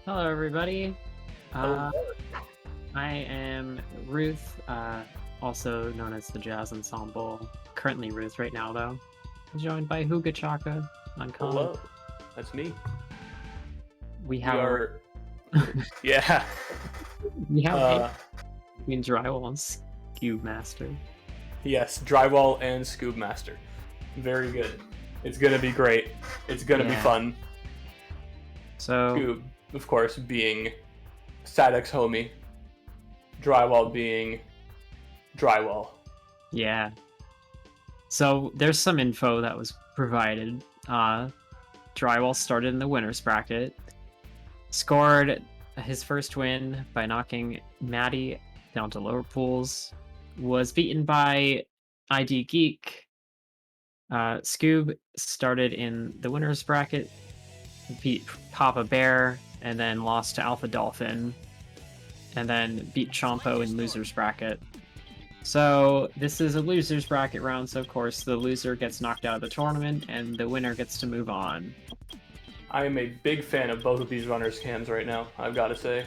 Hello, everybody. Oh, Uh, I am Ruth, also known as the Jazz Ensemble. Currently Ruth right now, though. Joined by Huga Chaka on comm. hello. That's me. We We have a are. Yeah. we have a Uh, between Drywall and Cube Master. yes, Drywall and Scoob Master. Very good. It's gonna be great. It's gonna be Yeah. fun. So Scoob, of course, being Sadek's homie. Drywall being Drywall. yeah. So there's some info that was provided. Drywall started in the winners bracket, scored his first win by knocking Maddie down to lower pools, was beaten by ID Geek. Scoob started in the winners bracket, beat Papa Bear, and then lost to Alpha Dolphin, and then beat Chompo in losers bracket. So this is a losers bracket round, so of course the loser gets knocked out of the tournament, and the winner gets to move on. I am a big fan of both of these runners cams right now. I've got to say,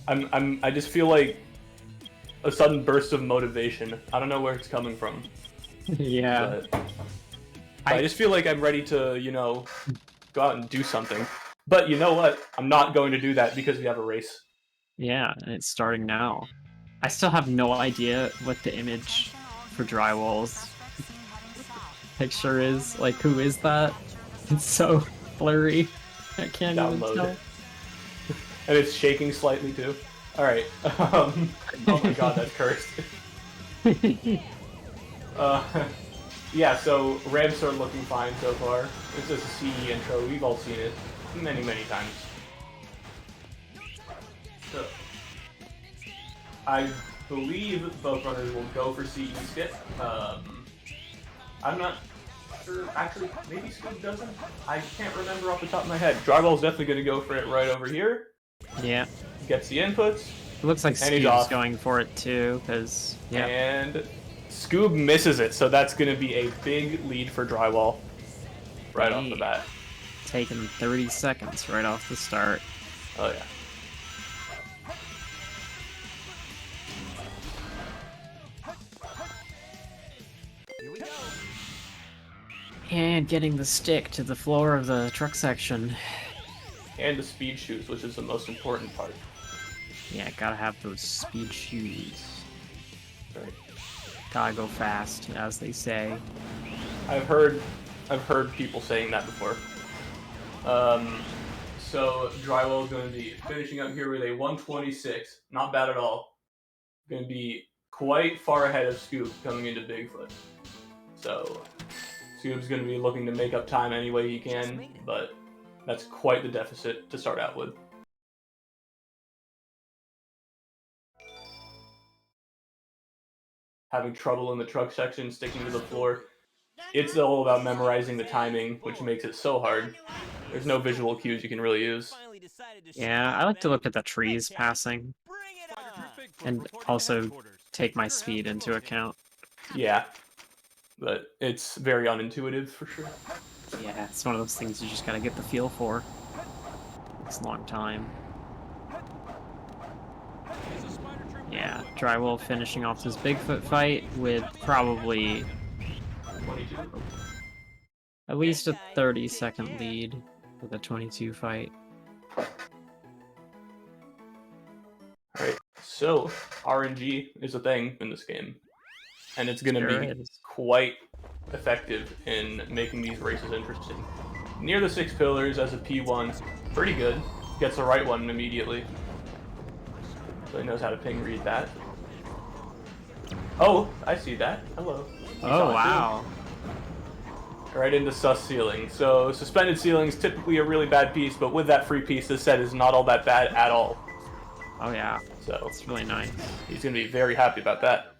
I just feel like a sudden burst of motivation. I don't know where it's coming from, Yeah. but I just feel like I'm ready to, go out and do something. But you know what? I'm not going to do that because we have a race. Yeah, and it's starting now. I still have no idea what the image for Drywall's picture is. Like, who is that? It's so blurry. I can't even Download. tell. And it's shaking slightly too. Alright. Oh my god, that's cursed. Yeah, so ramps are looking fine so far. It's just a CE intro. We've all seen it many, many times. So, I believe both runners will go for CE skip. I'm not sure. Actually, maybe Scoop doesn't. I can't remember off the top of my head. Drywall's definitely going to go for it right over here. Yeah. Gets the inputs. It looks like And he's Scoob's off. going for it too, because, yeah. And Scoob misses it, so that's going to be a big lead for Drywall right off the bat. Taking 30 seconds right off the start. Oh, yeah. And getting the stick to the floor of the truck section. And the speed shoes, which is the most important part. Yeah, gotta have those speed shoes. Right. Gotta go fast, as they say. I've heard people saying that before. So Drywall is going to be finishing up here with a 126. Not bad at all. Going to be quite far ahead of Scoop coming into Bigfoot. So Scoop's going to be looking to make up time any way he can, but that's quite the deficit to start out with. Having trouble in the truck section, sticking to the floor. It's all about memorizing the timing, which makes it so hard. There's no visual cues you can really use. Yeah, I like to look at the trees passing. And also take my speed into account. Yeah. But it's very unintuitive for sure. Yeah, it's one of those things you just gotta get the feel for. It's a long time. Yeah, Drywall finishing off this Bigfoot fight with probably 22. at least a 30-second lead with a 22 fight. Alright, so RNG is a thing in this game. And it's going to Sure be is. quite effective in making these races interesting. Near the 6 pillars as a P1, pretty good. Gets the right one immediately. So he knows how to ping read that. Oh, I see that. Hello. Oh, wow. Right into sus ceiling. So suspended ceiling's typically a really bad piece, but with that free piece, this set is not all that bad at all. Oh, yeah. So it's really nice. He's going to be very happy about that.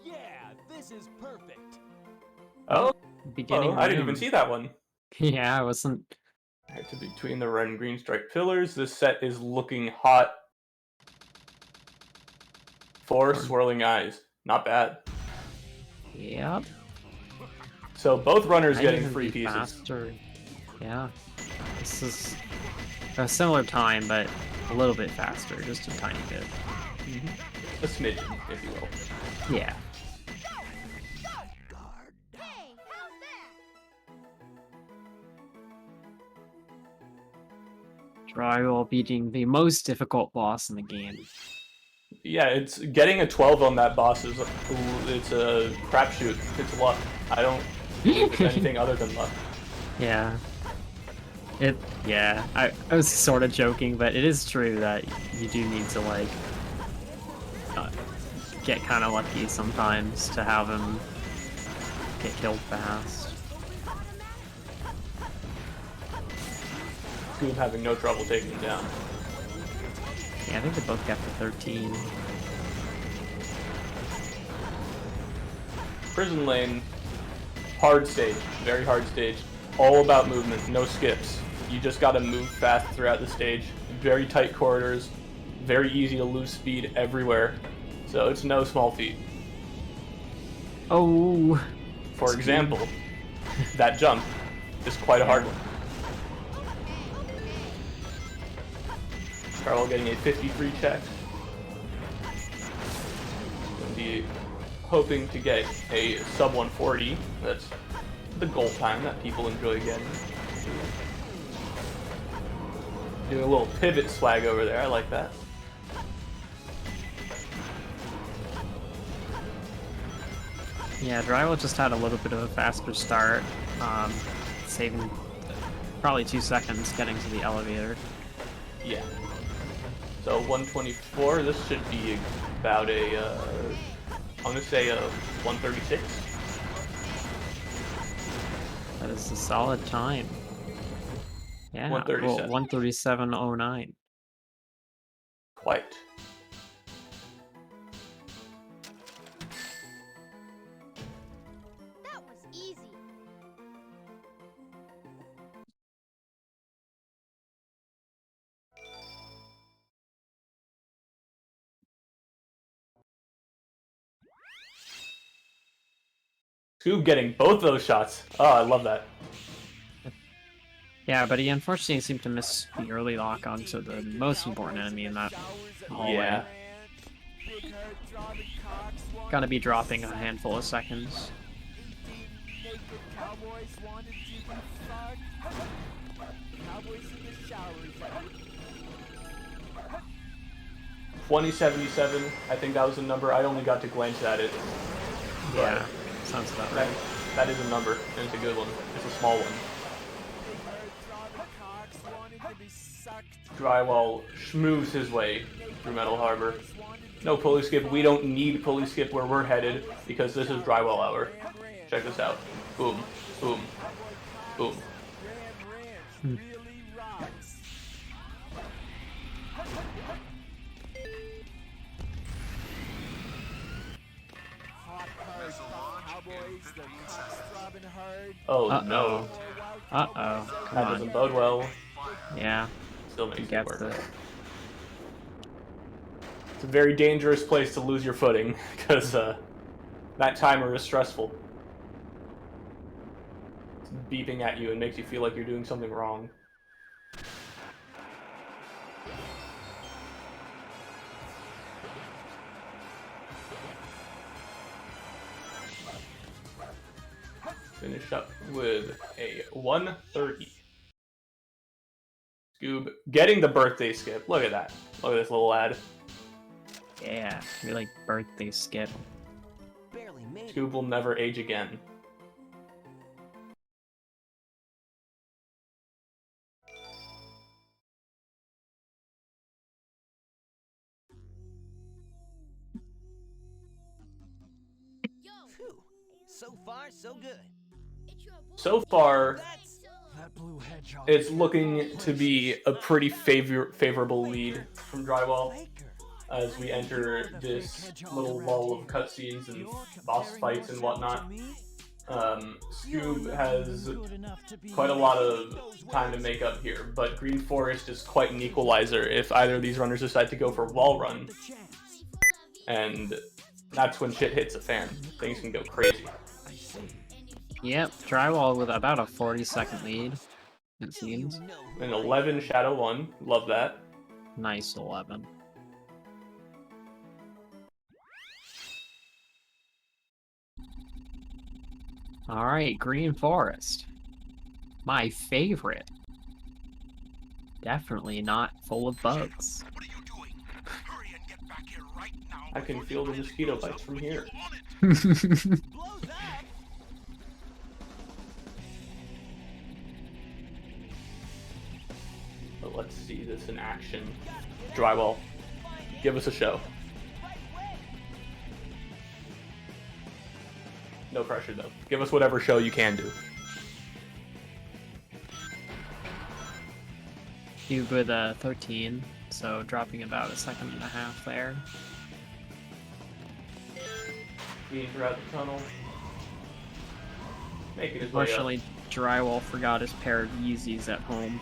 Yeah, this is perfect. Oh, beginning. I didn't even see that one. Yeah, I wasn't. Right, to between the red and green striped pillars, this set is looking hot. 4 swirling eyes. Not bad. Yep. So both runners Might getting even free be pieces. faster. Yeah. This is a similar time, but a little bit faster, just a tiny bit. A smidgen, if you will. Yeah. Hey, how's that? Drywall beating the most difficult boss in the game. Yeah, it's getting a 12 on that boss is it's a crapshoot. It's luck. I don't believe it's anything other than luck. Yeah. Yeah, I was sort of joking, but it is true that you do need to, like, get kind of lucky sometimes to have him get killed fast. Scoob having no trouble taking him down. Yeah, I think they both got to 13. Prison Lane, hard stage, very hard stage. All about movement, no skips. You just gotta move fast throughout the stage. Very tight corridors, very easy to lose speed everywhere. So it's no small feat. Oh! For example, that jump is quite a hard one. Carl getting a 53 check. Gonna be hoping to get a sub 140. That's the goal time that people enjoy getting. Doing a little pivot swag over there, I like that. Yeah, Drywall just had a little bit of a faster start, saving probably 2 seconds getting to the elevator. Yeah. So 124, this should be about a, I'm gonna say a 136. That is a solid time. Yeah, well, 137. 137.09. Quite. That was easy. Scoob getting both those shots. Oh, I love that. Yeah, but he unfortunately seemed to miss the early lock onto the most important enemy in that hallway. Yeah. Gotta be dropping a handful of seconds. 2077, I think that was the number. I only got to glance at it. Yeah, sounds about right. That is a number, and it's a good one. It's a small one. Drywall schmoos his way through Metal Harbor. No pulley skip. We don't need pulley skip where we're headed because this is Drywall hour. Check this out. Boom, boom, boom. Oh no. Uh-oh. That Come doesn't on. bode well. Yeah, Still he makes it gets work. it. It's a very dangerous place to lose your footing because that timer is stressful. It's beeping at you and makes you feel like you're doing something wrong. Finish up with a 130. Scoob getting the birthday skip. Look at that. Look at this little lad. Yeah, you're like birthday skip. Barely made it. Scoob will never age again. Phew. So far, so good. So far, That blue hedgehog. it's looking to be a pretty favorable lead from Drywall as we enter this little lull of cutscenes and boss fights and whatnot. Scoob has quite a lot of time to make up here, but Green Forest is quite an equalizer if either of these runners decide to go for wall run. And that's when shit hits the fan. Things can go crazy. Yep, drywall with about a 40-second lead, it seems. An 11 Shadow 1. Love that. Nice 11. Alright, Green Forest. My favorite. Definitely not full of bugs. What are you doing? Hurry and get back here right now. I can feel the mosquito bites from here. Blows up. But let's see this in action. Drywall, give us a show. No pressure though. Give us whatever show you can do. Cube with a 13, so dropping about a second and a half there. Speeding throughout the tunnel. Making his way up. Unfortunately, Drywall forgot his pair of Yeezys at home.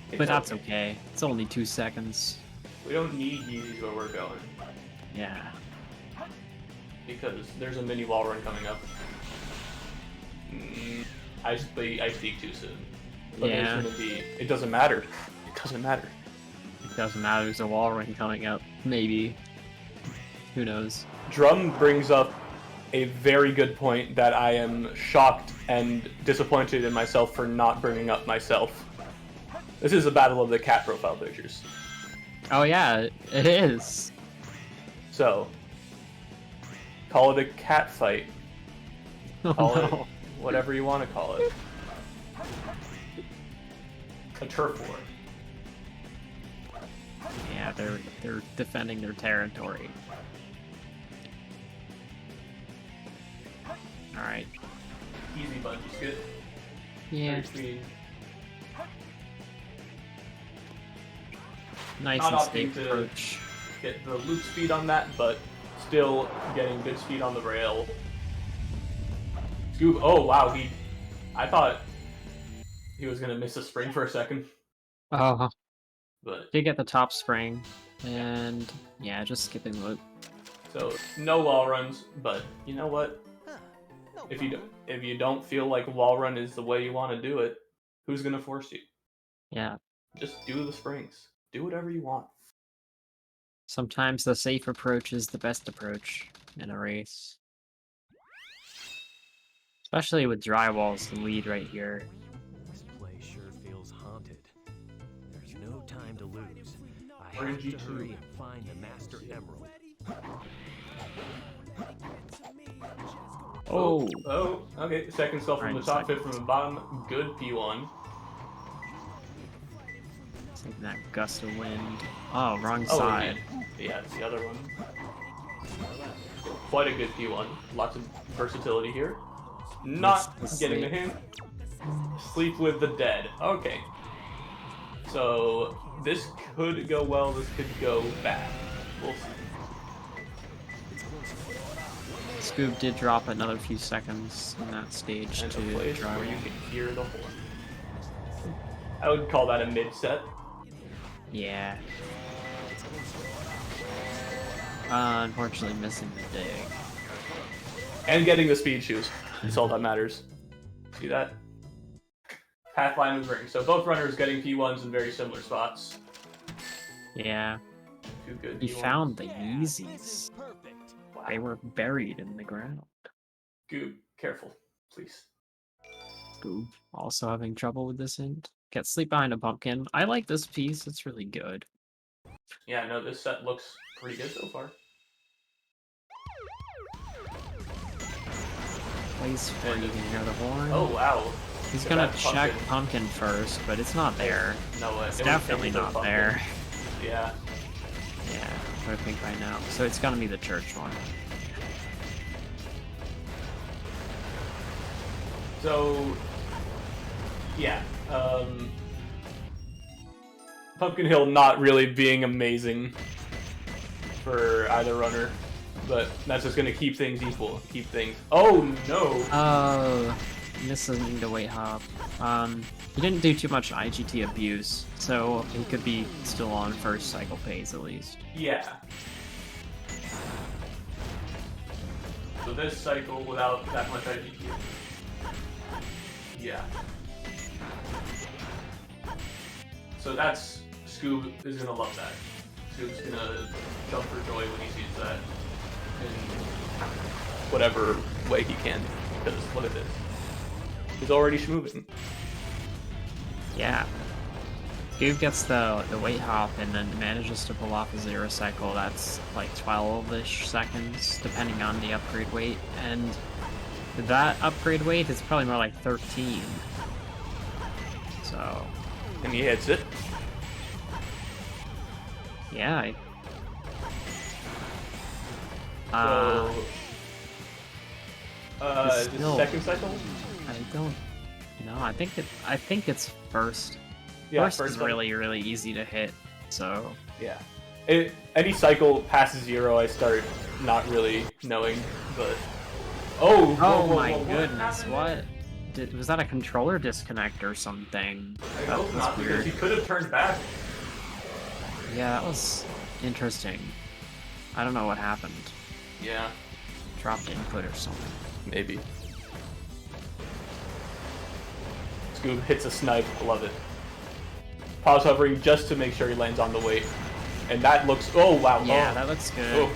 It's But that's okay. It's only 2 seconds. We don't need Yeezys where we're going. Yeah. Because there's a mini wall run coming up. I speak too soon. But Yeah. there's gonna be. It doesn't matter. It doesn't matter. It doesn't matter, there's a wall run coming up. Maybe. Who knows? Drum brings up a very good point that I am shocked and disappointed in myself for not bringing up myself. This is a battle of the cat profile pictures. Oh yeah, it is. So, call it a cat fight. Oh Call no. it whatever you want to call it. A turf war. Yeah, they're defending their territory. Alright. Easy bungee skip. Yeah. Very speed. Nice Not and opting safe to- approach. Get the loop speed on that, but still getting good speed on the rail. Scoop. Oh wow, I thought he was gonna miss a spring for a second, Oh, but did get the top spring. And yeah, just skipping loop. so no wall runs. But you know what? Huh. No If you problem. if you don't feel like wall run is the way you want to do it, who's gonna force you? Yeah. Just do the springs. Do whatever you want. Sometimes the safe approach is the best approach in a race. Especially with drywall's the lead right here. This place sure feels haunted. There's no time to lose. I We're in have to G2. hurry and find the Master Emerald. Oh, Oh, okay. Second spell from Alright, the top, second. fifth from the bottom. Good P1. taking that gust of wind. Oh, wrong Oh, side. yeah, it's the other one. Quite a good P1. Lots of versatility here. Not Missed the getting the sleep. hint. Sleep with the dead. Okay. So this could go well. This could go bad. We'll see. Scoob did drop another few seconds in that stage And to a place where you drywall. can hear the horn. I would call that a mid set. Yeah. Unfortunately missing the dig. And getting the speed shoes. That's all that matters. See that? Pathline was ring. So both runners getting P1s in very similar spots. Yeah. Two good He P1s. found the Yeah, this is Yeezys. perfect. Wow. They were buried in the ground. Goob, careful, please. Scoob also having trouble with this end. Get sleep behind a pumpkin. I like this piece, it's really good. Yeah, no, this set looks pretty good so far. Place where you can hear the horn. Oh wow. He's Look at gonna that check pumpkin. pumpkin first, but it's not there. No way. It's definitely not there. Yeah. Yeah, I think right now. So it's gonna be the church one. So, yeah. Pumpkin Hill not really being amazing for either runner, but that's just gonna keep things equal. Keep things. Oh no! Oh, missing the weight hop. He didn't do too much IGT abuse, so he could be still on first cycle pace at least. Yeah. So this cycle without that much IGQ. Yeah. So that's Scoob is gonna love that. Scoob's gonna jump for joy when he sees that in whatever way he can, because look at this. He's already schmooving. Yeah. Scoob gets the weight hop and then manages to pull off a 0 cycle. That's like 12-ish seconds, depending on the upgrade weight. And that upgrade weight is probably more like 13. So, And he hits it. yeah. So, it's is this still- second cycle? I don't know. I think it's first. Yeah, First is cycle. really, really easy to hit. So, Yeah. Any cycle past 0, I start not really knowing, but... Oh! oh whoa, my whoa, goodness, happened? what? Was that a controller disconnect or something? I That hope was not, because weird. he could have turned back. Yeah, that was interesting. I don't know what happened. Yeah, Dropped input or something. maybe. Scoob hits a snipe, love it. Pause hovering just to make sure he lands on the weight. And that looks... Oh, wow. Yeah, oh. that looks good. Oh.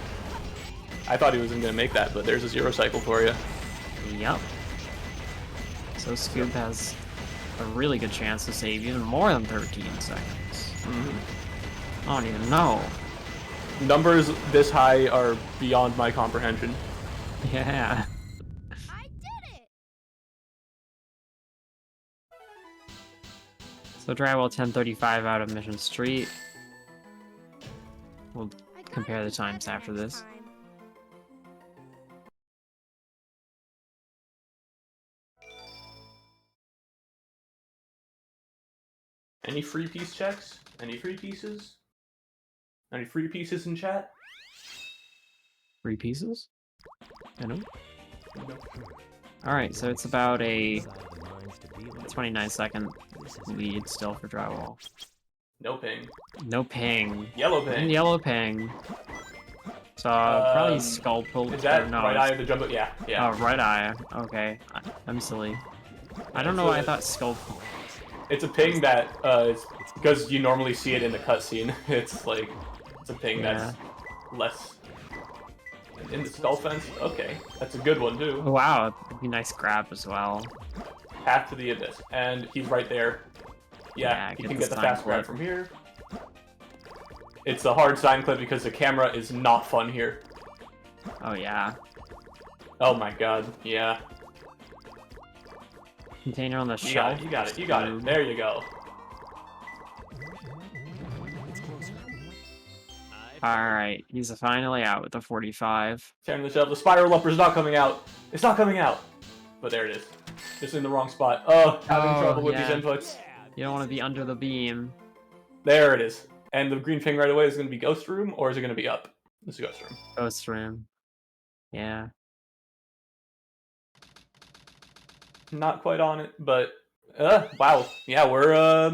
I thought he wasn't going to make that, but there's a 0 cycle for you. Yep. So Scoob has a really good chance to save even more than 13 seconds. I don't even know. Numbers this high are beyond my comprehension. Yeah. I did it! So Drywall 1035 out of Mission Street. We'll I got compare the it times better after next this. time. Any free piece checks? Any free pieces? Any free pieces in chat? 3 pieces? I know. No. Alright, so it's about a Side of the mines to be like. 29-second This is lead still for Drywall. No ping. No ping. Yellow And ping. yellow ping. So probably Um, skull pull. Is that or no, right eye it's- of the jumbo? Yeah, yeah. Oh, right eye. Okay. I'm silly. I don't know why I thought skull pull. It's a ping that, it's because you normally see it in the cutscene. It's like, it's a ping that's less. In the skull fence? Okay. That's a good one, too. Oh, wow, it'd be a nice grab as well. Path to the abyss. And he's right there. Yeah, Yeah, he get can the get the sign fast grab clip. from here. It's a hard sign clip because the camera is not fun here. Oh, yeah. Oh my god, yeah. Container on the You got shelf. it, you got it, you got it. There you go. it's closer. Alright, he's finally out with the 45. Tearing the shelf. The spiral upper's not coming out. It's not coming out. But there it is. Just in the wrong spot. Oh, having Oh, trouble with yeah. these inputs. You don't want to be under the beam. There it is. And the green thing right away is going to be Ghost Room, or is it going to be up? It's a Ghost Room. Ghost room. Yeah. Not quite on it, but wow. Yeah, we're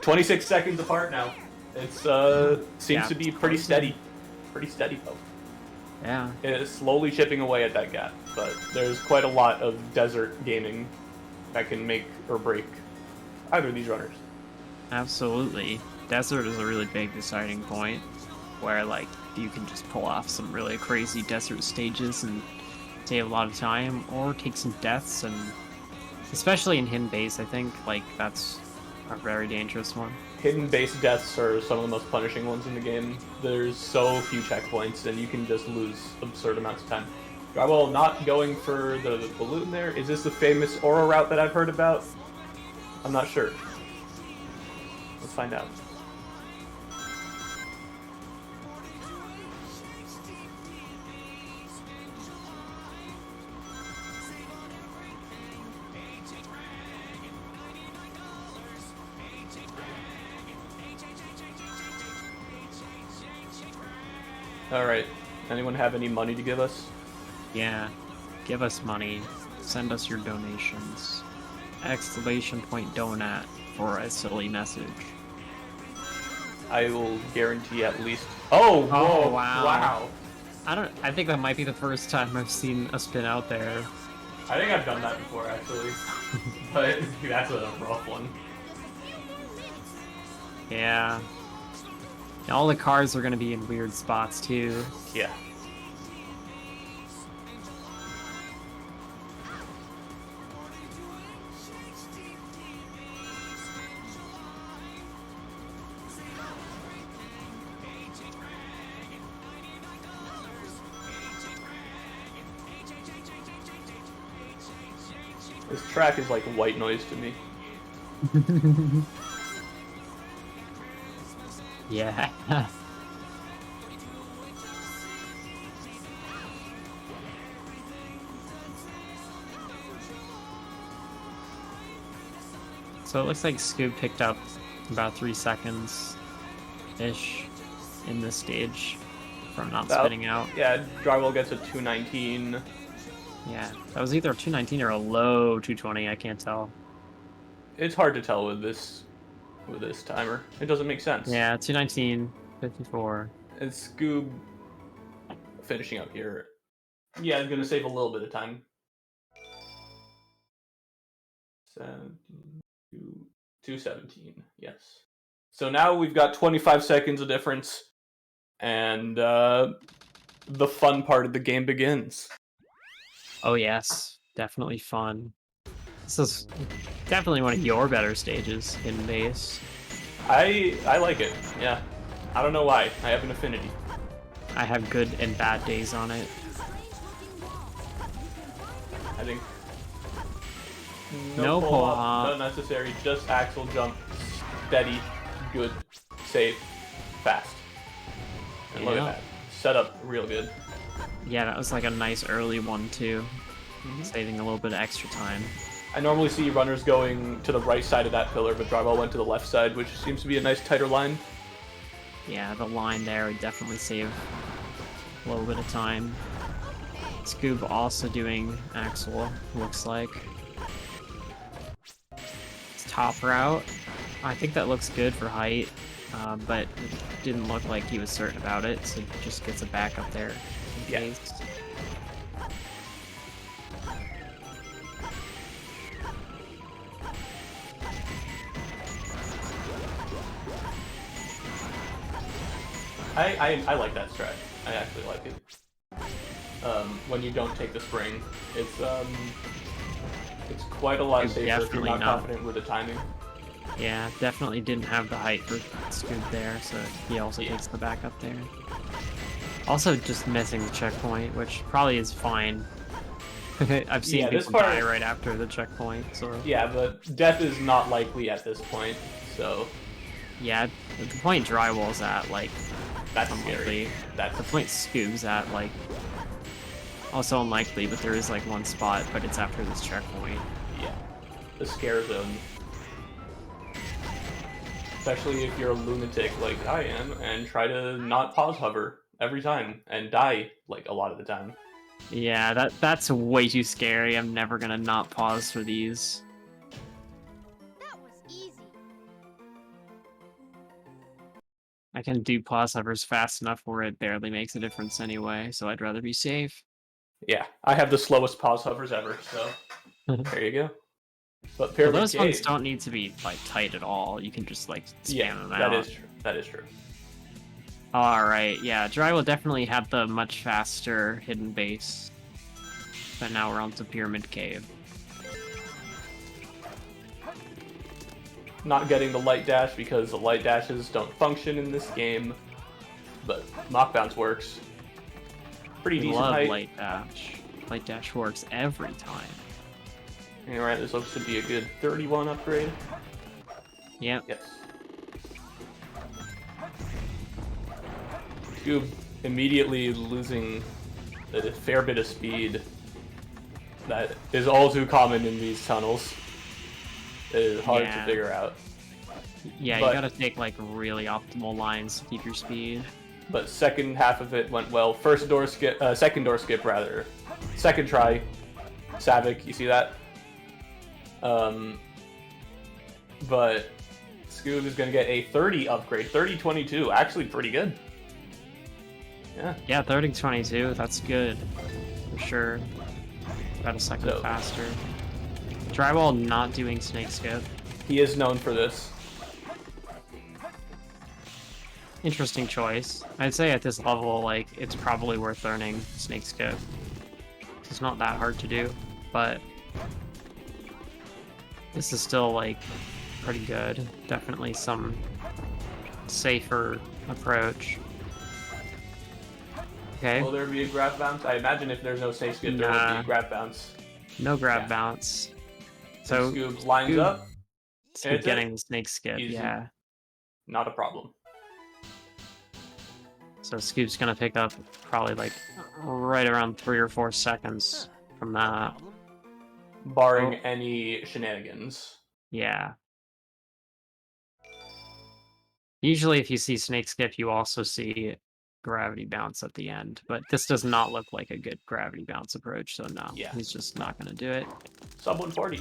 26 seconds apart now. It's seems Yeah. to be pretty steady. Pretty steady though. Yeah. It's slowly chipping away at that gap, but there's quite a lot of desert gaming that can make or break either of these runners. Absolutely. Desert is a really big deciding point where, like, you can just pull off some really crazy desert stages and save a lot of time, or take some deaths, and especially in hidden base, I think, like, that's a very dangerous one. Hidden base deaths are some of the most punishing ones in the game. There's so few checkpoints, and you can just lose absurd amounts of time. Drywall not going for the balloon there. Is this the famous Aura route that I've heard about? I'm not sure. Let's find out. Alright. Anyone have any money to give us? Yeah. Give us money. Send us your donations. Exclamation point donut for a silly message. I will guarantee at least... Oh! Whoa! wow. Wow! I think that might be the first time I've seen a spin out there. I think I've done that before, actually. But that's a rough one. Yeah. All the cars are gonna be in weird spots too. Yeah. This track is like white noise to me. Yeah. So it looks like Scoob picked up about 3 seconds-ish in this stage from not spinning out. Yeah, Drywall gets a 219. Yeah, that was either a 219 or a low 220, I can't tell. It's hard to tell with this timer. It doesn't make sense. Yeah, 219, 54. And Scoob finishing up here. Yeah, I'm gonna save a little bit of time. 217, yes. So now we've got 25 seconds of difference, and the fun part of the game begins. Oh yes, definitely fun. This is definitely one of your better stages in base. I like it, yeah. I don't know why. I have an affinity. I have good and bad days on it. I think No pull hop. not necessary, just axle jump, steady, good, safe, fast. And look at Yeah. that. Setup real good. Yeah, that was like a nice early one too. Mhm. Saving a little bit of extra time. I normally see runners going to the right side of that pillar, but Drywall went to the left side, which seems to be a nice tighter line. Yeah, the line there would definitely save a little bit of time. Scoob also doing Axel, looks like. It's top route. I think that looks good for height, but it didn't look like he was certain about it, so just gets a back up there in Yeah. case. I like that strat. I actually like it. When you don't take the spring, it's quite a lot It's safer if you're definitely not not. confident with the timing. Yeah, definitely didn't have the height for Scoob there, so he also Yeah. takes the back up there. Also just missing the checkpoint, which probably is fine. I've seen Yeah, this people part- die right after the checkpoint, so... Yeah, but death is not likely at this point, so Yeah, the point Drywall's at, like, that's unlikely. scary. That's The point Scoob's at, like, also unlikely, but there is, like, one spot, but it's after this checkpoint. yeah, the scare zone. Especially if you're a lunatic like I am and try to not pause hover every time and die like a lot of the time. Yeah, that's way too scary. I'm never gonna not pause for these. That was easy. I can do pause hovers fast enough where it barely makes a difference anyway, so I'd rather be safe. Yeah, I have the slowest pause hovers ever, so there you go. But Well, Pyramid those ones Cave, don't need to be, like, tight at all. You can just, like, spam yeah, them that out. is true. That is true. Alright, yeah, Drywall definitely had the much faster hidden base. But now we're on to Pyramid Cave. Not getting the light dash because the light dashes don't function in this game, but Mach Bounce works. Pretty We decent love height. Light Dash. Light Dash works every time. Alright, this looks to be a good 31 upgrade. Yep. Yes. Scoob immediately losing a fair bit of speed. That is all too common in these tunnels. It is hard Yeah. to figure out. Yeah, But- you gotta take, like, really optimal lines to keep your speed. But second half of it went well. First door skip, second door skip rather. Second try. Savick, you see that? But Scoob is gonna get a 30 upgrade. 30-22, actually pretty good. Yeah. Yeah, 30-22. That's good for sure. About a second So- faster. Drywall not doing snake skip. He is known for this. Interesting choice. I'd say at this level, like, it's probably worth learning snake skip. It's not that hard to do, but this is still, like, pretty good. Definitely some safer approach. Okay, Will there be a grab bounce? I imagine if there's no snake skip, there will be Nah. a grab bounce. no grab Yeah. bounce. So, Scoob lines Scoob- up. Scoop It's getting the snake skip, Easy. yeah. Not a problem. So Scoop's gonna pick up probably, like, right around 3 or 4 seconds from that. Barring Oh. any shenanigans. Yeah. Usually if you see snake skip, you also see gravity bounce at the end, but this does not look like a good gravity bounce approach, so no, Yeah. he's just not gonna do it. Sub 140.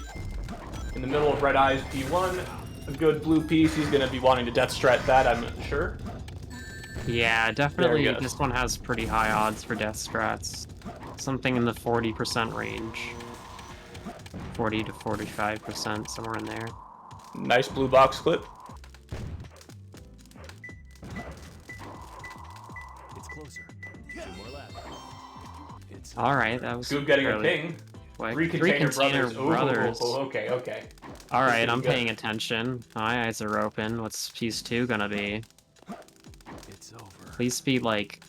In the middle of Red Eyes P1, a good blue piece. He's going to be wanting to death strat that, I'm sure. Yeah, definitely goes. this one has pretty high odds for death strats. Something in the 40% range. 40 to 45%, somewhere in there. Nice blue box clip. It's closer. 2 more left. It's Alright, that was Scoob getting a fairly ping. quick. Three container brothers. brothers. Oh, okay, okay. Alright, pretty I'm good. paying attention. My eyes are open. What's piece 2 gonna be? It's over. Please be like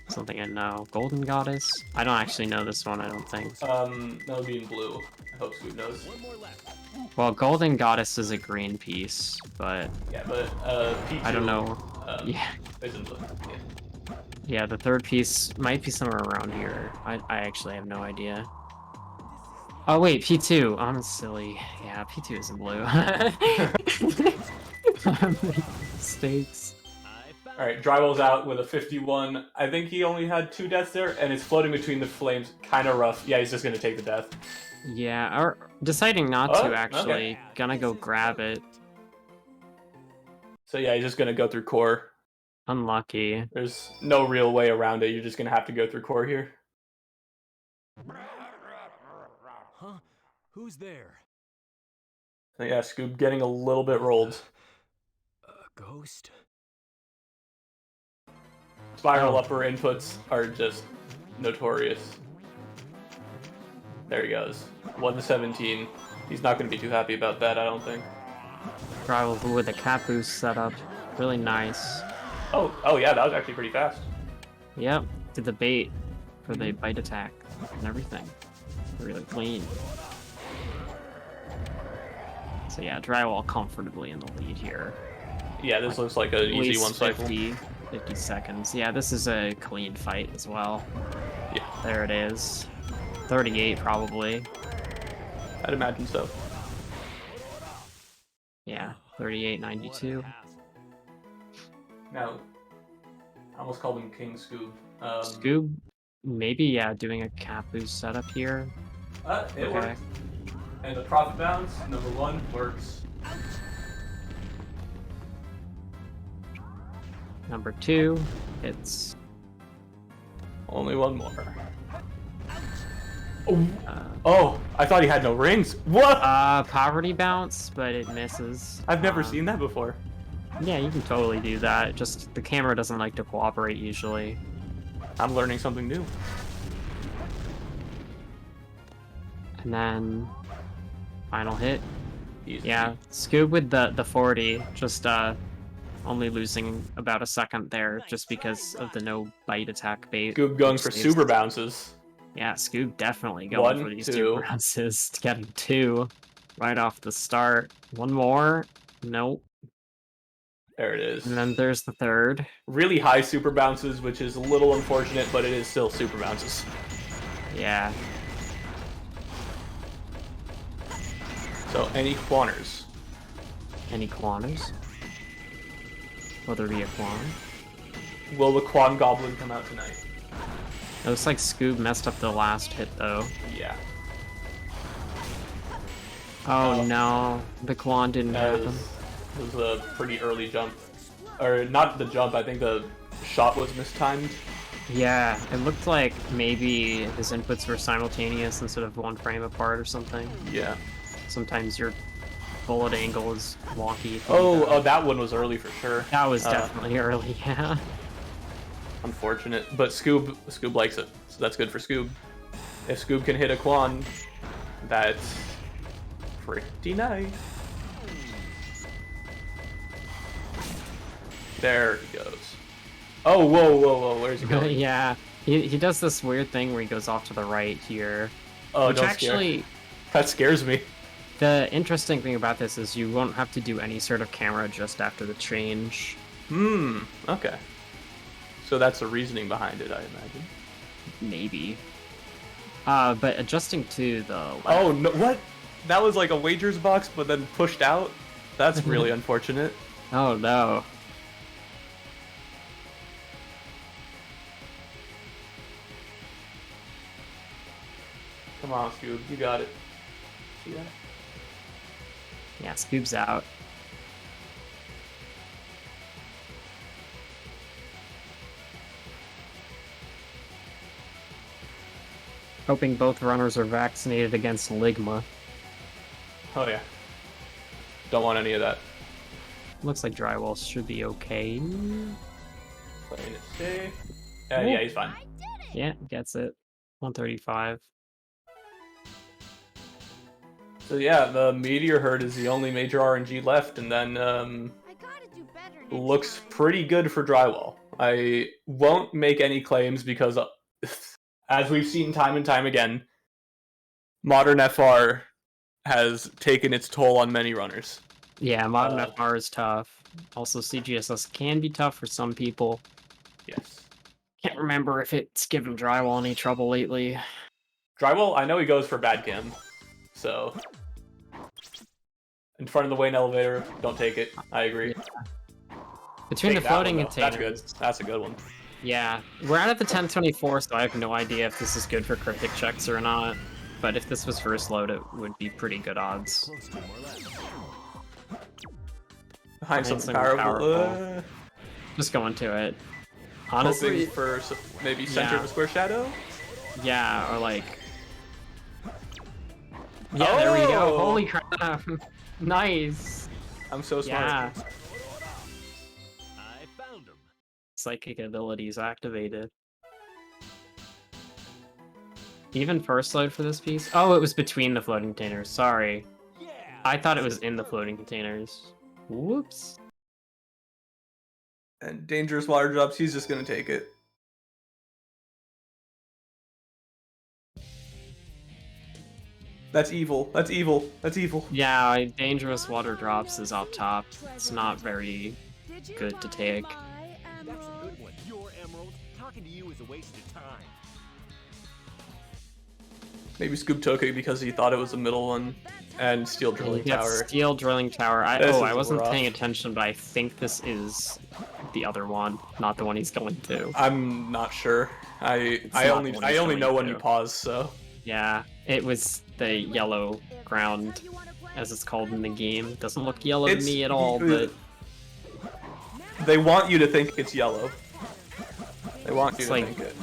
something I know. Golden Goddess? I don't actually know this one, I don't think. That'll be in blue. I hope Scoob knows. 1 more left. Well, Golden Goddess is a green piece, but Yeah, but P2 I don't know. Yeah. is in blue. Yeah. Yeah, the third piece might be somewhere around here. I actually have no idea. Oh wait, P2. I'm silly. Yeah, P2 is in blue. Mistakes. I found Alright, Drywall's out with a 51. I think he only had 2 deaths there, and it's floating between the flames. Kind of rough. Yeah, he's just going to take the death. Yeah, or deciding not Oh, to actually. okay. Gonna go grab it. So yeah, he's just going to go through core. Unlucky. There's no real way around it. You're just going to have to go through core here. Huh? Who's there? So yeah, Scoob getting a little bit rolled. A ghost? Spiral Oh. upper inputs are just notorious. There he goes. 1 to 17. He's not going to be too happy about that, I don't think. Rival with a cat boost setup. Really nice. Oh yeah, that was actually pretty fast. Yep, did the bait for the bite attack and everything. Really clean. So yeah, Drywall comfortably in the lead here. Yeah, this looks like an At easy least one cycle. 50 seconds. Yeah, this is a clean fight as well. Yeah, There it is. 38 probably. I'd imagine so. Yeah, 38, What 92. a hassle. Now, I almost called him King Scoob. Scoob, maybe, yeah, doing a cat boost setup here. It Okay. worked. And the profit bounce, number 1, works. Number 2, it's Only 1 more. uh, Oh, I thought he had no rings. What? poverty bounce, but it misses. I've never seen that before. Yeah, you can totally do that. Just the camera doesn't like to cooperate usually. I'm learning something new. And then final hit. Easy. Yeah, Scoob with the 40, just only losing about a second there just because of the no bite attack bait. Scoob going which for saves- super bounces. Yeah, Scoob definitely going 1, for these 2. 2 bounces to get him 2 right off the start. One more. Nope. There it is. And then there's the third. Really high super bounces, which is a little unfortunate, but it is still super bounces. Yeah. So, any Quanners? Any Quanners? Will there be a Quan? Will the Quan Goblin come out tonight? It looks like Scoob messed up the last hit though. Yeah. Oh Oh. no, the Quan didn't That happen. was a pretty early jump. Or, not the jump, I think the shot was mistimed. Yeah, it looked like maybe his inputs were simultaneous instead of one frame apart or something. Yeah. Sometimes your bullet angle is wonky. Oh, that one was early for sure. That was definitely early, yeah. Unfortunate, but Scoob likes it, so that's good for Scoob. If Scoob can hit a Quan, that's pretty nice. There he goes. Oh, whoa, where's he going? Yeah, he does this weird thing where he goes off to the right here. Oh, which don't actually, that scares me. the interesting thing about this is you won't have to do any sort of camera just after the change. Okay. So that's the reasoning behind it, I imagine. Maybe. But adjusting to the left. Oh, no, what? That was like a wagers box, but then pushed out? That's really unfortunate. Oh no. Come on, Scoob, you got it. See that? Yeah, Scoob's out. Hoping both runners are vaccinated against Ligma. Oh yeah. Don't want any of that. Looks like Drywall should be okay. Playing it safe. Yeah, he's fine. I did it! Yeah, gets it. 135. So yeah, the Meteor Herd is the only major RNG left, and then I gotta do better next looks time. pretty good for Drywall. I won't make any claims because, as we've seen time and time again, modern FR has taken its toll on many runners. Yeah, modern FR is tough. Also, CGSS can be tough for some people. Yes. Can't remember if it's given Drywall any trouble lately. Drywall, I know he goes for bad cam, so in front of the Wayne elevator, don't take it. I agree. Between Take the that one, floating though. containers. That's good. That's a good one. Yeah, we're out at the 1024, so I have no idea if this is good for cryptic checks or not. But if this was first load, it would be pretty good odds. Close to more or less. Behind Behind something something powerful. powerful. Just go into it. Honestly, Hoping for maybe center of a square shadow? yeah, or like... Yeah, there we go. Oh! Holy crap. Nice. I'm so smart. Yeah. I found him. Psychic abilities activated. Even first load for this piece? Oh, it was between the floating containers. Sorry. Yeah. I thought it was in the floating containers. Whoops. And dangerous water drops, he's just gonna take it. That's evil. That's evil. That's evil. Yeah, dangerous water drops is up top. It's not very Did you good to buy take. my That's a emerald? good one. Your emerald. Talking to you is a waste of time. Maybe Scoop took it because he thought it was the middle one. And steel drilling Yeah, tower. steel drilling tower. This I is wasn't rough. paying attention, but I think this is the other one, not the one he's going to. I'm not sure. I not only the one he's only going know when to. you pause, so Yeah, it was the yellow If ground, that's how you wanna play, as it's called in the game. Doesn't look yellow It's- to me at all, but they want you to think it's yellow. They want you It's to like- think it.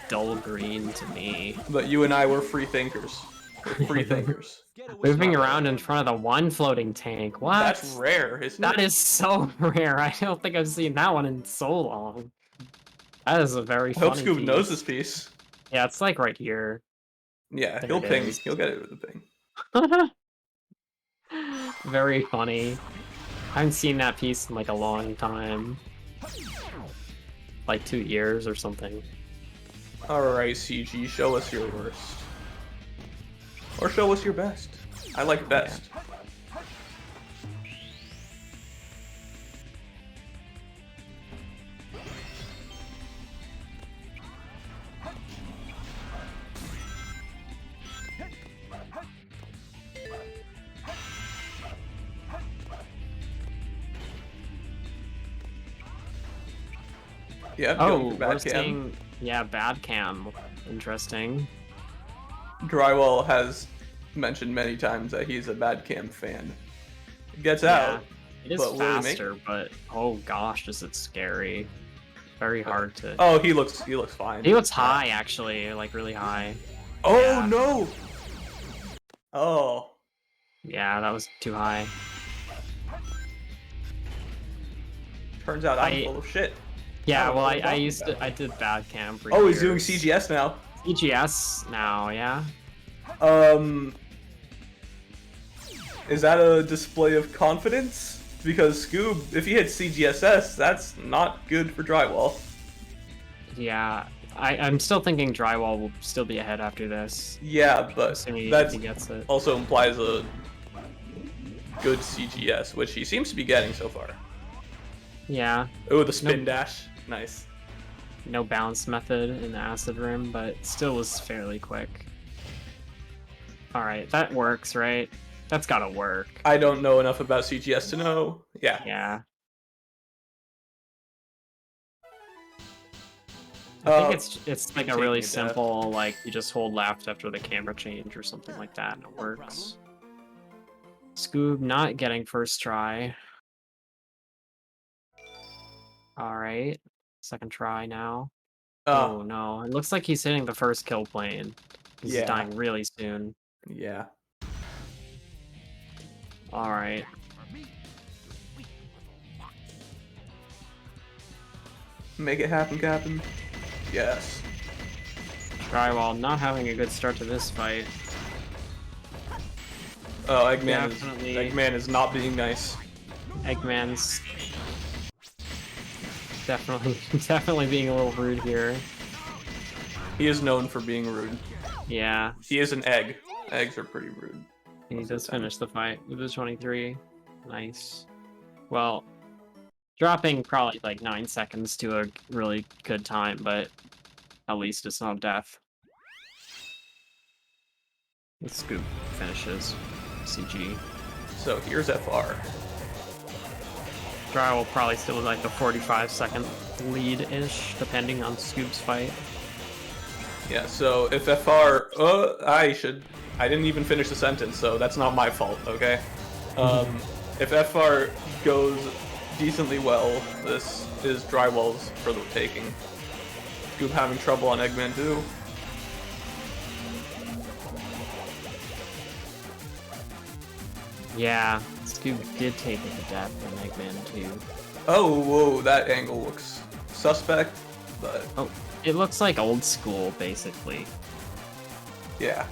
dull green to me. But you and I were free thinkers. We're free thinkers. Get away Moving from around me. in front of the one floating tank. What? That's rare, isn't That it? is so rare. I don't think I've seen that one in so long. That is a very I hope funny Scoop piece. knows this piece. Yeah, it's like right here. Yeah, There he'll it ping. is. He'll get it with the ping. Very funny. I haven't seen that piece in like a long time. Like 2 years or something. Alright, CG, show us your worst. Or show us your best. I like best. Yeah, going Oh, for we're bad cam. seeing... Yeah, bad cam. Interesting. Drywall has mentioned many times that he's a bad cam fan. It gets Yeah. out. It is But will he make faster, but oh gosh, is it scary. very hard to. Oh, he looks fine. He looks high, actually, like really high. Oh Yeah. no! Oh. Yeah, that was too high. Turns out I'm I- full of shit. Yeah, don't well, know what I you're talking used about. to, I did bad camp. For Oh, he's doing years. CGS now. CGS now, yeah. Is that a display of confidence? Because Scoob, if he hits CGSS, that's not good for drywall. Yeah, I'm still thinking drywall will still be ahead after this. Yeah, but Assuming that he gets it. also implies a good CGS, which he seems to be getting so far. Yeah, Oh, the spin Nope. dash. Nice. no bounce method in the acid rim, but still was fairly quick. Alright, that works, right? That's gotta work. I don't know enough about CGS to know. Yeah. Yeah. I think it's like a really taking a death. simple, like, you just hold left after the camera change or something like that, and it works. Scoob not getting first try. Alright. Second try now. Oh no, it looks like he's hitting the first kill plane. He's Yeah. dying really soon. Yeah. Alright. Make it happen, Captain. Yes. Drywall not having a good start to this fight. Oh, Eggman Definitely. Eggman is not being nice. Eggman's definitely being a little rude here. He is known for being rude. Yeah, He is an egg. Eggs are pretty rude. he Most of does the time. finish the fight with his 23. Nice. Well, dropping probably like 9 seconds to a really good time, but at least it's not death. The Scoop finishes. CG. So here's FR. Dry will probably still be like a 45-second lead-ish, depending on Scoop's fight. Yeah, so if FR... I didn't even finish the sentence, so that's not my fault, okay? If FR goes decently well, this is Drywall's for the taking. Scoop having trouble on Eggman too. Yeah, Scoop did take it to death in Eggman 2. Oh, whoa, that angle looks suspect, but Oh, it looks like old school, basically. yeah.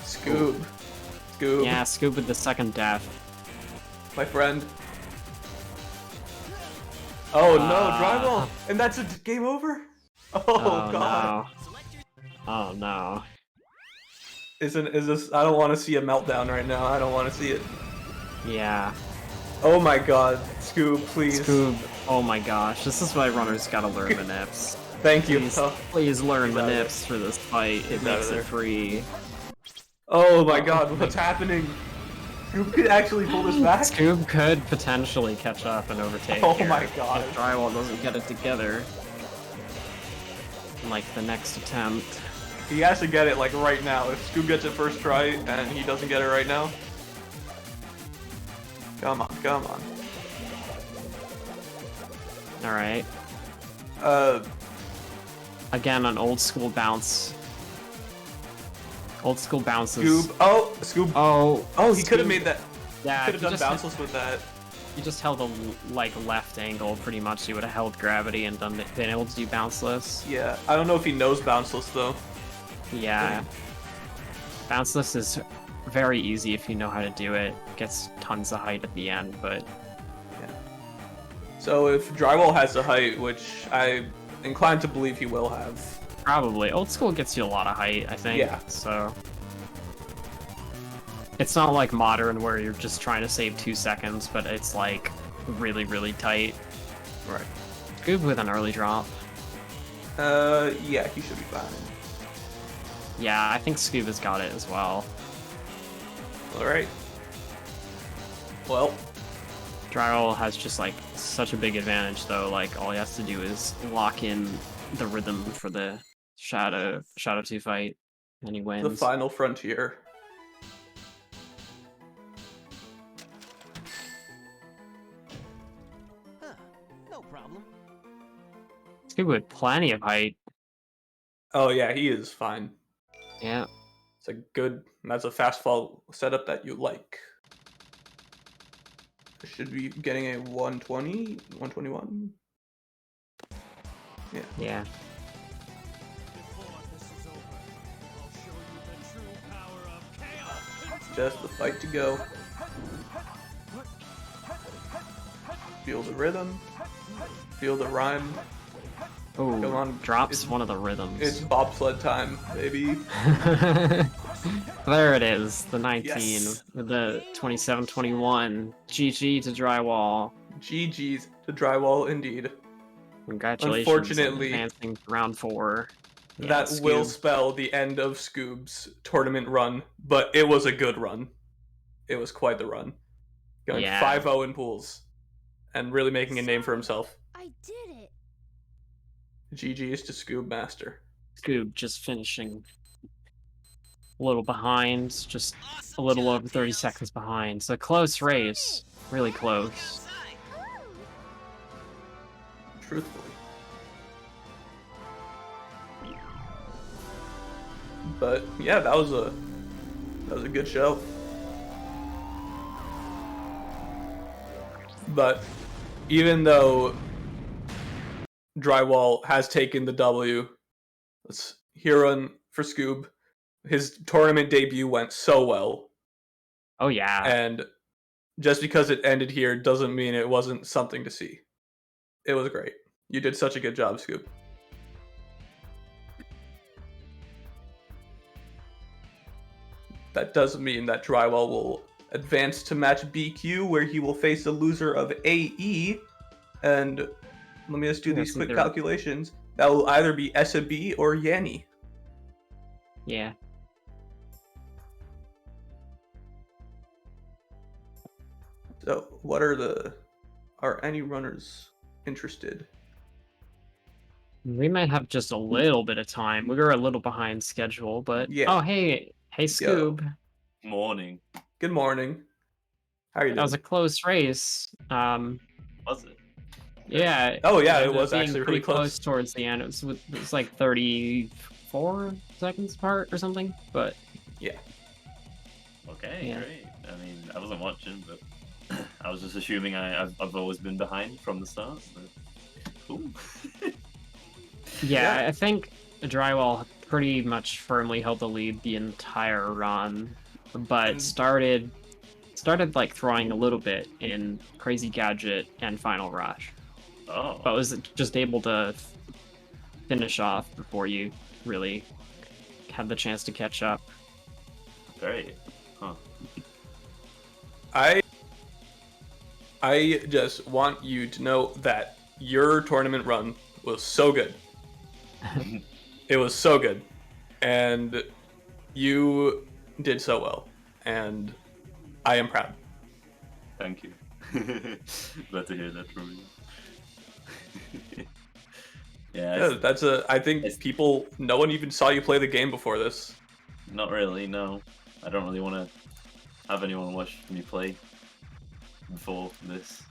Scoob. Scoob. Yeah, Scoop with the second death. My friend. Oh no, Ah. Drywall! And that's a game over? Oh, Oh god. no. Oh no. Is this... I don't want to see a meltdown right now. I don't want to see it. Yeah. Oh my god. Scoob, please. Scoob, oh my gosh, this is why runners gotta learn the nips. Thank you. Please, Oh, please learn He's the out of nips for this fight. It out makes of there. it free. oh my god, what's happening? Scoob could actually pull this back? Scoob could potentially catch up and overtake. Oh here my God. If Drywall doesn't get it together. Like the next attempt. He has to get it like right now. If Scoob gets it first try and he doesn't get it right now. Come on, come on. Alright. Uh, Again, an old school bounce. Old school bounces. Scoob. Oh, Scoob. Oh, He could have Scoob- made that. Yeah, Could if have you done just, bounceless with that. you just held a like left angle pretty much. You would have held gravity and been able to do bounceless. Yeah, I don't know if he knows bounceless though. Yeah. Bounceless is very easy if you know how to do it. Gets tons of height at the end, but So if Drywall has the height, which I'm inclined to believe he will have. probably. Old school gets you a lot of height, I think. Yeah. So it's not like modern where you're just trying to save 2 seconds, but it's like really, really tight. Right. Good with an early drop. Yeah, he should be fine. Yeah, I think Scuba's got it as well. Alright. Well, Drywall has just like such a big advantage though, like all he has to do is lock in the rhythm for the Shadow 2 fight, and he wins. the final frontier. Scoob with plenty of height. Oh yeah, he is fine. Yeah. It's a good. That's a fast fall setup that you like. I should be getting a 120, 121. Yeah. Yeah. Before this is over, I'll show you the true power of chaos. Just the fight to go. Feel the rhythm. Feel the rhyme. Oh, Come on, drops it's- one of the rhythms. It's bobsled time, baby. There it is, the 19 Yes. with the 27-21. GG to Drywall. GG's to drywall indeed. Congratulations on Unfortunately, advancing to round 4. Yeah, that will Scoob. spell the end of Scoob's tournament run, but it was a good run. It was quite the run. Going Yeah. 5-0 in pools and really making a name for himself. I did it. GG's to Scoob Master. Scoob just finishing a little behind, just a little over 30 seconds behind. So close race, really close. Truthfully. But yeah, that was a good show. But even though Drywall has taken the W, let's hear one for Scoob. His tournament debut went so well, Oh yeah, and just because it ended here doesn't mean it wasn't something to see. It was great. You did such a good job, Scoob. That doesn't mean that Drywall will advance to match BQ, where he will face the loser of AE. And let me just do Yeah, these so quick they're- calculations. That will either be SAB or Yanni. yeah. So, are any runners interested? We might have just a little bit of time. We were a little behind schedule, but Yeah. oh hey Scoob, Morning. Good morning. How are you that was a doing? close race. Was it? Yeah. Oh yeah, it ended up was being actually really pretty close. towards the end. It was like 34 seconds apart or something. But Yeah. Okay, Yeah. great. I mean, I wasn't watching, but I was just assuming I've always been behind from the start. But... Cool. yeah, Yeah. I think Drywall pretty much firmly held the lead the entire run, but Mm. started like throwing a little bit in Crazy Gadget and Final Rush, Oh, but was just able to finish off before you really had the chance to catch up. great. Huh. I just want you to know that your tournament run was so good. It was so good. And you did so well. And I am proud. Thank you. Glad to hear that from you. Yeah, I think no one even saw you play the game before this. Not really, no. I don't really want to have anyone watch me play before this.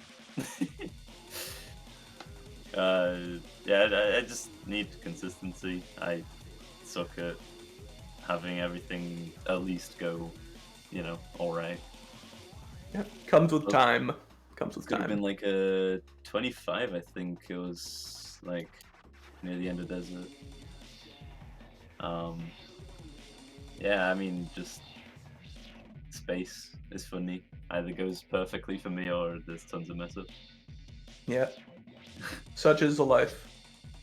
Yeah, I just need consistency. I suck at having everything at least go, alright. Yeah, comes with time. Comes with Could have been time. like a 25, I think. It was like near the end of desert. Yeah, I mean, just space is funny. Either goes perfectly for me or there's tons of mess up. Yeah. Such is the life.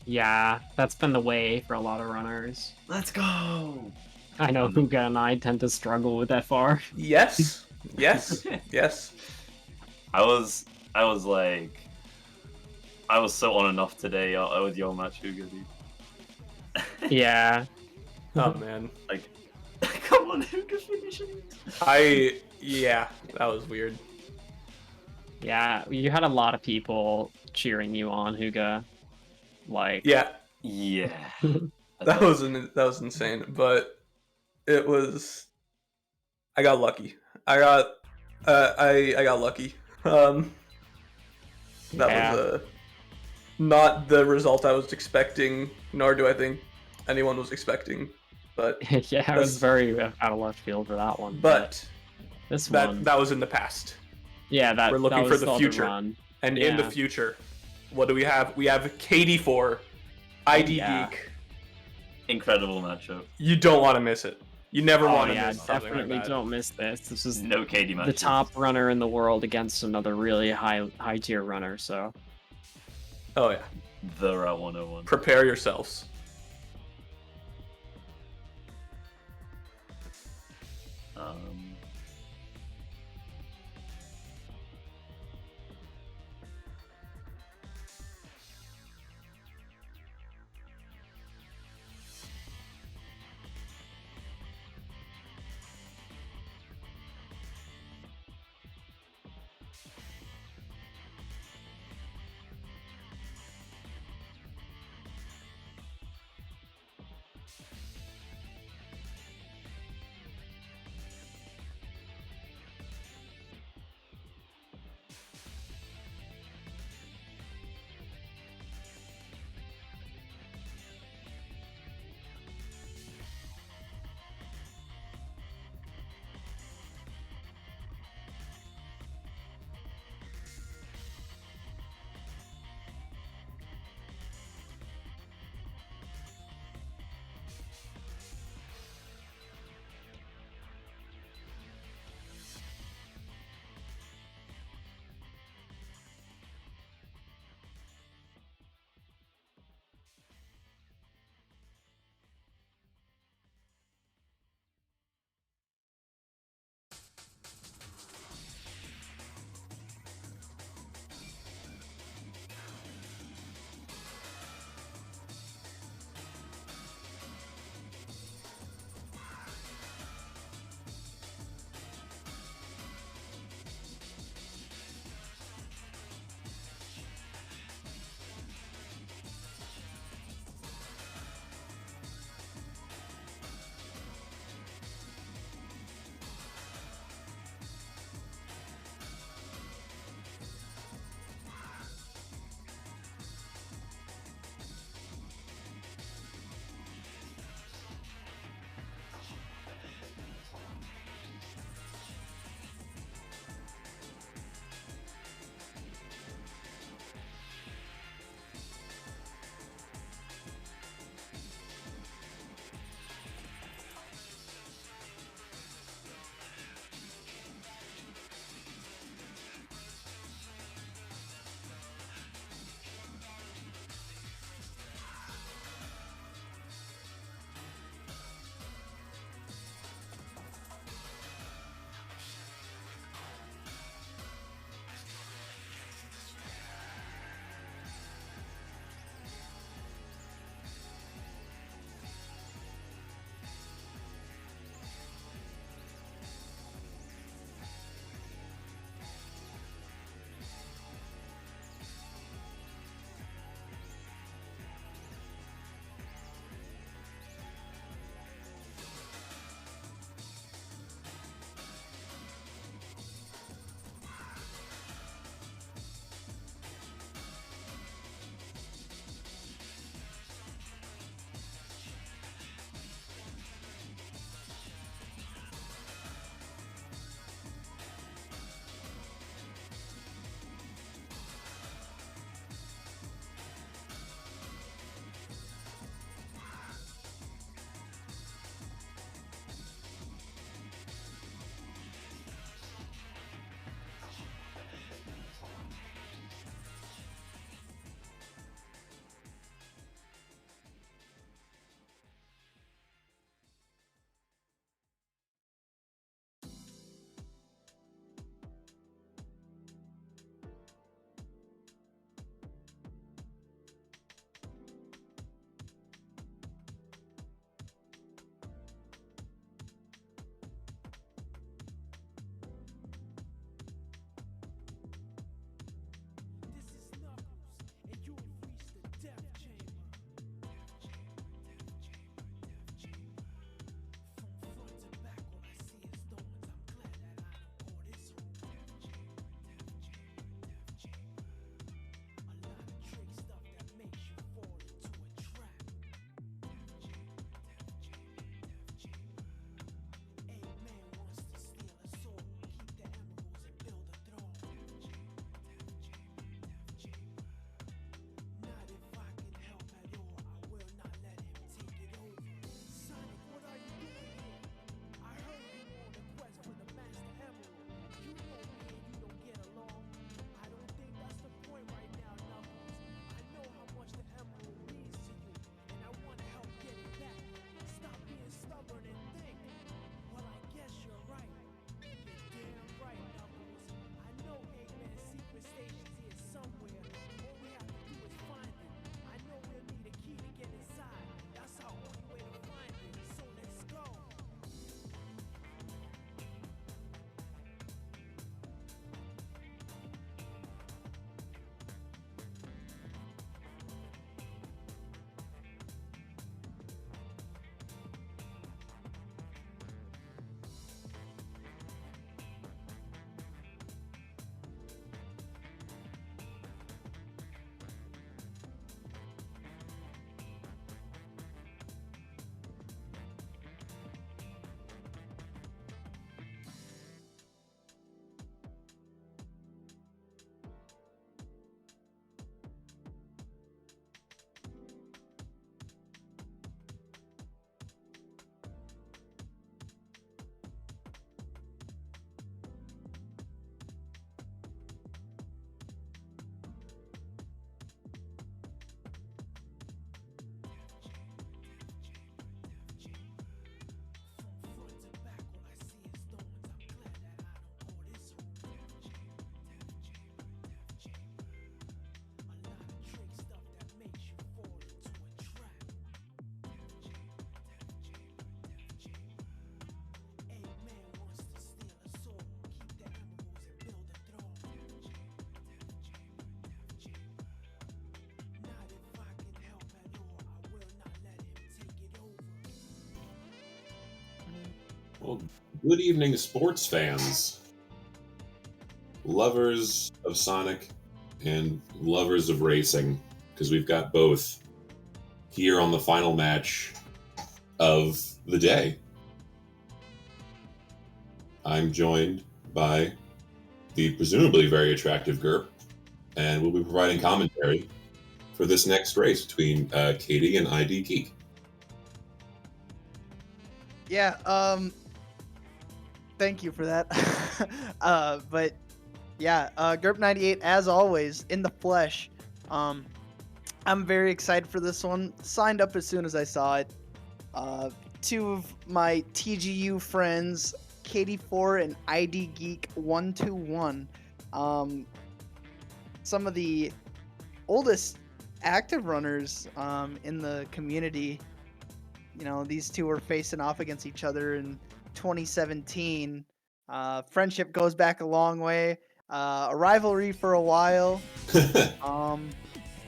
Yeah, that's been the way for a lot of runners. Let's go! I know Huga and I tend to struggle with FR. Yes. Yes. Yes. I was so on and off today with your match, Hugo, dude. Yeah. Oh man. Like, come on, Hugo, finishing it. Yeah, that was weird. Yeah, you had a lot of people cheering you on, Huga. Like, Yeah, Yeah. that was insane, but it was. I got lucky. I got lucky. That Yeah. was not the result I was expecting, nor do I think anyone was expecting. But Yeah, I was very out of left field for that one. This one, that was in the past. yeah, that we're looking that for was the other future. run. And in the Yeah. future, what do we have? We have KD4, ID yeah. Geek. Incredible matchup. You don't want to miss it. You never Oh want to yeah, miss something definitely like that. don't miss this. This is No KD matchup. the top runner in the world against another really high tier runner. So Oh yeah. The Route 101. Prepare yourselves. Um, Well, good evening, sports fans, lovers of Sonic, and lovers of racing, because we've got both here on the final match of the day. I'm joined by the presumably very attractive Gerp, and we'll be providing commentary for this next race between Katie and ID Geek. Yeah, thank you for that. But yeah, Gerp98, as always, in the flesh. I'm very excited for this one. Signed up as soon as I saw it. Two of my TGU friends, Katie4 and ID Geek 121. Some of the oldest active runners in the community. You know, these two were facing off against each other in 2017. Friendship goes back a long way. A rivalry for a while.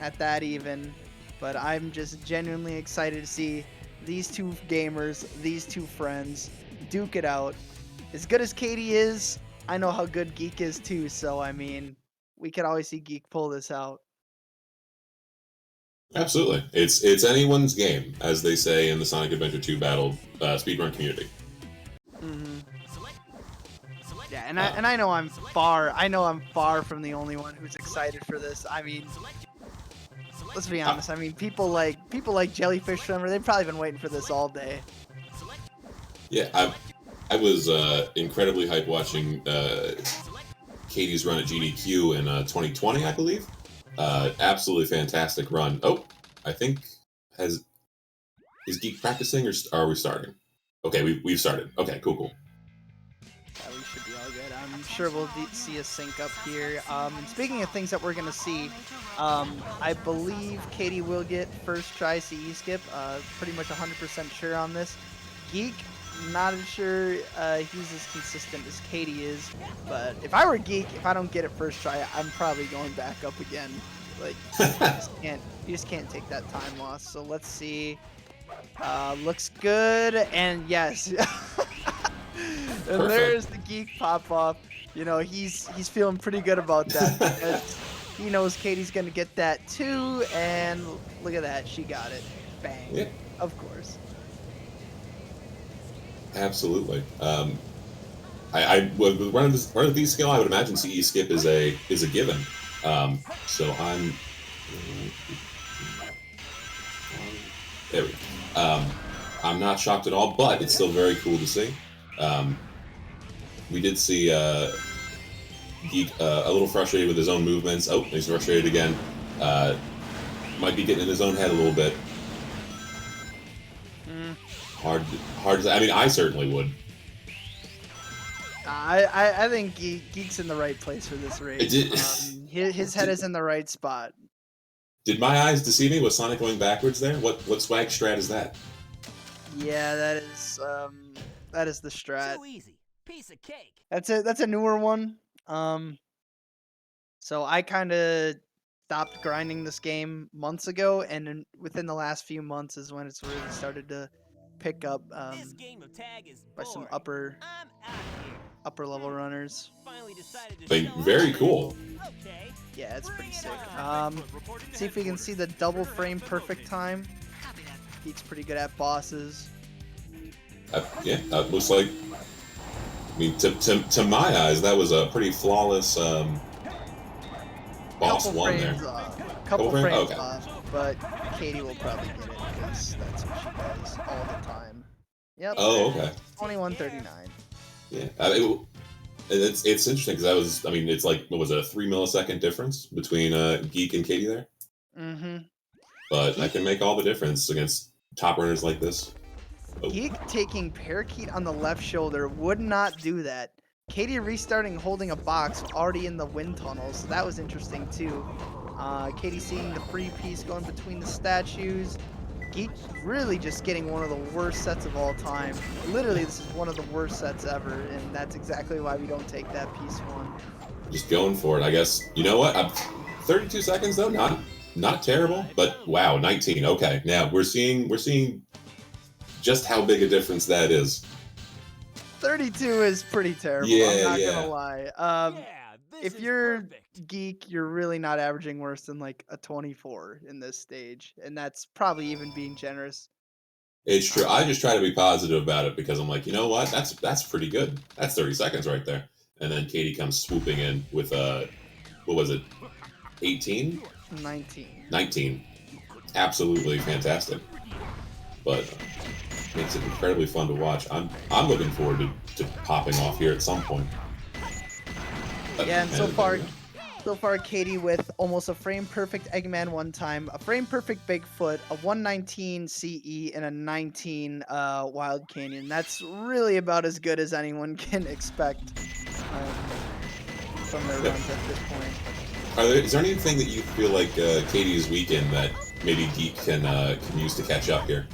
At that even. But I'm just genuinely excited to see these two gamers, these two friends, duke it out. As good as Katie is, I know how good Geek is too, so I mean, we could always see Geek pull this out. Absolutely. It's anyone's game, as they say in the Sonic Adventure 2 battle speedrun community. Yeah, and I know I'm far from the only one who's excited for this. I mean, let's be honest. I mean, people like Jellyfish Swimmer, they've probably been waiting for this all day. Yeah, I was incredibly hyped watching Katie's run at GDQ in 2020, I believe. Absolutely fantastic run. Oh, I think is Geek practicing or are we starting? Okay, we've started. Okay, cool. Yeah, we should be all good. I'm sure we'll see a sync up here. And speaking of things that we're gonna see, I believe Katie will get first try CE skip. Pretty much 100% sure on this. Geek, not as sure he's as consistent as Katie is, but if I were Geek, if I don't get it first try, I'm probably going back up again. Like, you just can't take that time loss. So let's see. Looks good, and yes. And there's the Geek pop off. You know, he's feeling pretty good about that because he knows Katie's gonna get that too, and look at that, she got it. Bang. Yeah. Of course. Absolutely. I would run of these skill. I would imagine CE skip is a given. So I'm there. We go. I'm not shocked at all, but it's still very cool to see. We did see Geek a little frustrated with his own movements. Oh, he's frustrated again. Might be getting in his own head a little bit. Hard to. I mean, I certainly would. I think Geek's in the right place for this race. His head is in the right spot. Did my eyes deceive me? Was Sonic going backwards there? What swag strat is that? Yeah, that is the strat. Too easy. Piece of cake. That's a newer one. So I kind of stopped grinding this game months ago, and within the last few months is when it's really started to pick up This game of tag is by some boring. upper I'm out of here. level runners. Finally decided to Like, show very up. cool. Okay. Yeah, it's pretty sick. See if we can see the double frame perfect time. Geek's pretty good at bosses. Yeah, that looks like. I mean, to my eyes, that was a pretty flawless boss Couple one frames, there. couple frames? frames Okay. off, but Katie will probably get it because that's what she does all the time. Yep. Oh, okay. 21:39. Yeah, it's interesting because I mean, it's like what was it, a 3 millisecond difference between Geek and Katie there? Mm-hmm. But that can make all the difference against top runners like this. Oh. Geek taking Parakeet on the left shoulder would not do that. Katie restarting holding a box already in the wind tunnel, so that was interesting too. Katie seeing the free piece going between the statues. Geek really just getting one of the worst sets of all time. Literally, this is one of the worst sets ever, and that's exactly why we don't take that piece one. Just going for it, I guess. You know what? 32 seconds though, not terrible, but wow, 19. Okay, now we're seeing just how big a difference that is. 32 is pretty terrible. I'm Yeah, not yeah. gonna lie. Yeah, this If is you're perfect. Geek, you're really not averaging worse than like a 24 in this stage, and that's probably even being generous. It's true. I just try to be positive about it because I'm like, you know what? That's pretty good. That's 30 seconds right there. And then Katie comes swooping in with what was it? 18? 19. 19. Absolutely fantastic. But makes it incredibly fun to watch. I'm looking forward to popping off here at some point. Yeah, and so there far, we go. Katie with almost a frame perfect Eggman one time, a frame perfect Bigfoot, a 119 CE, and a 19 Wild Canyon. That's really about as good as anyone can expect from their runs at this point. Is there anything that you feel like Katie is weak in that maybe Geek can use to catch up here?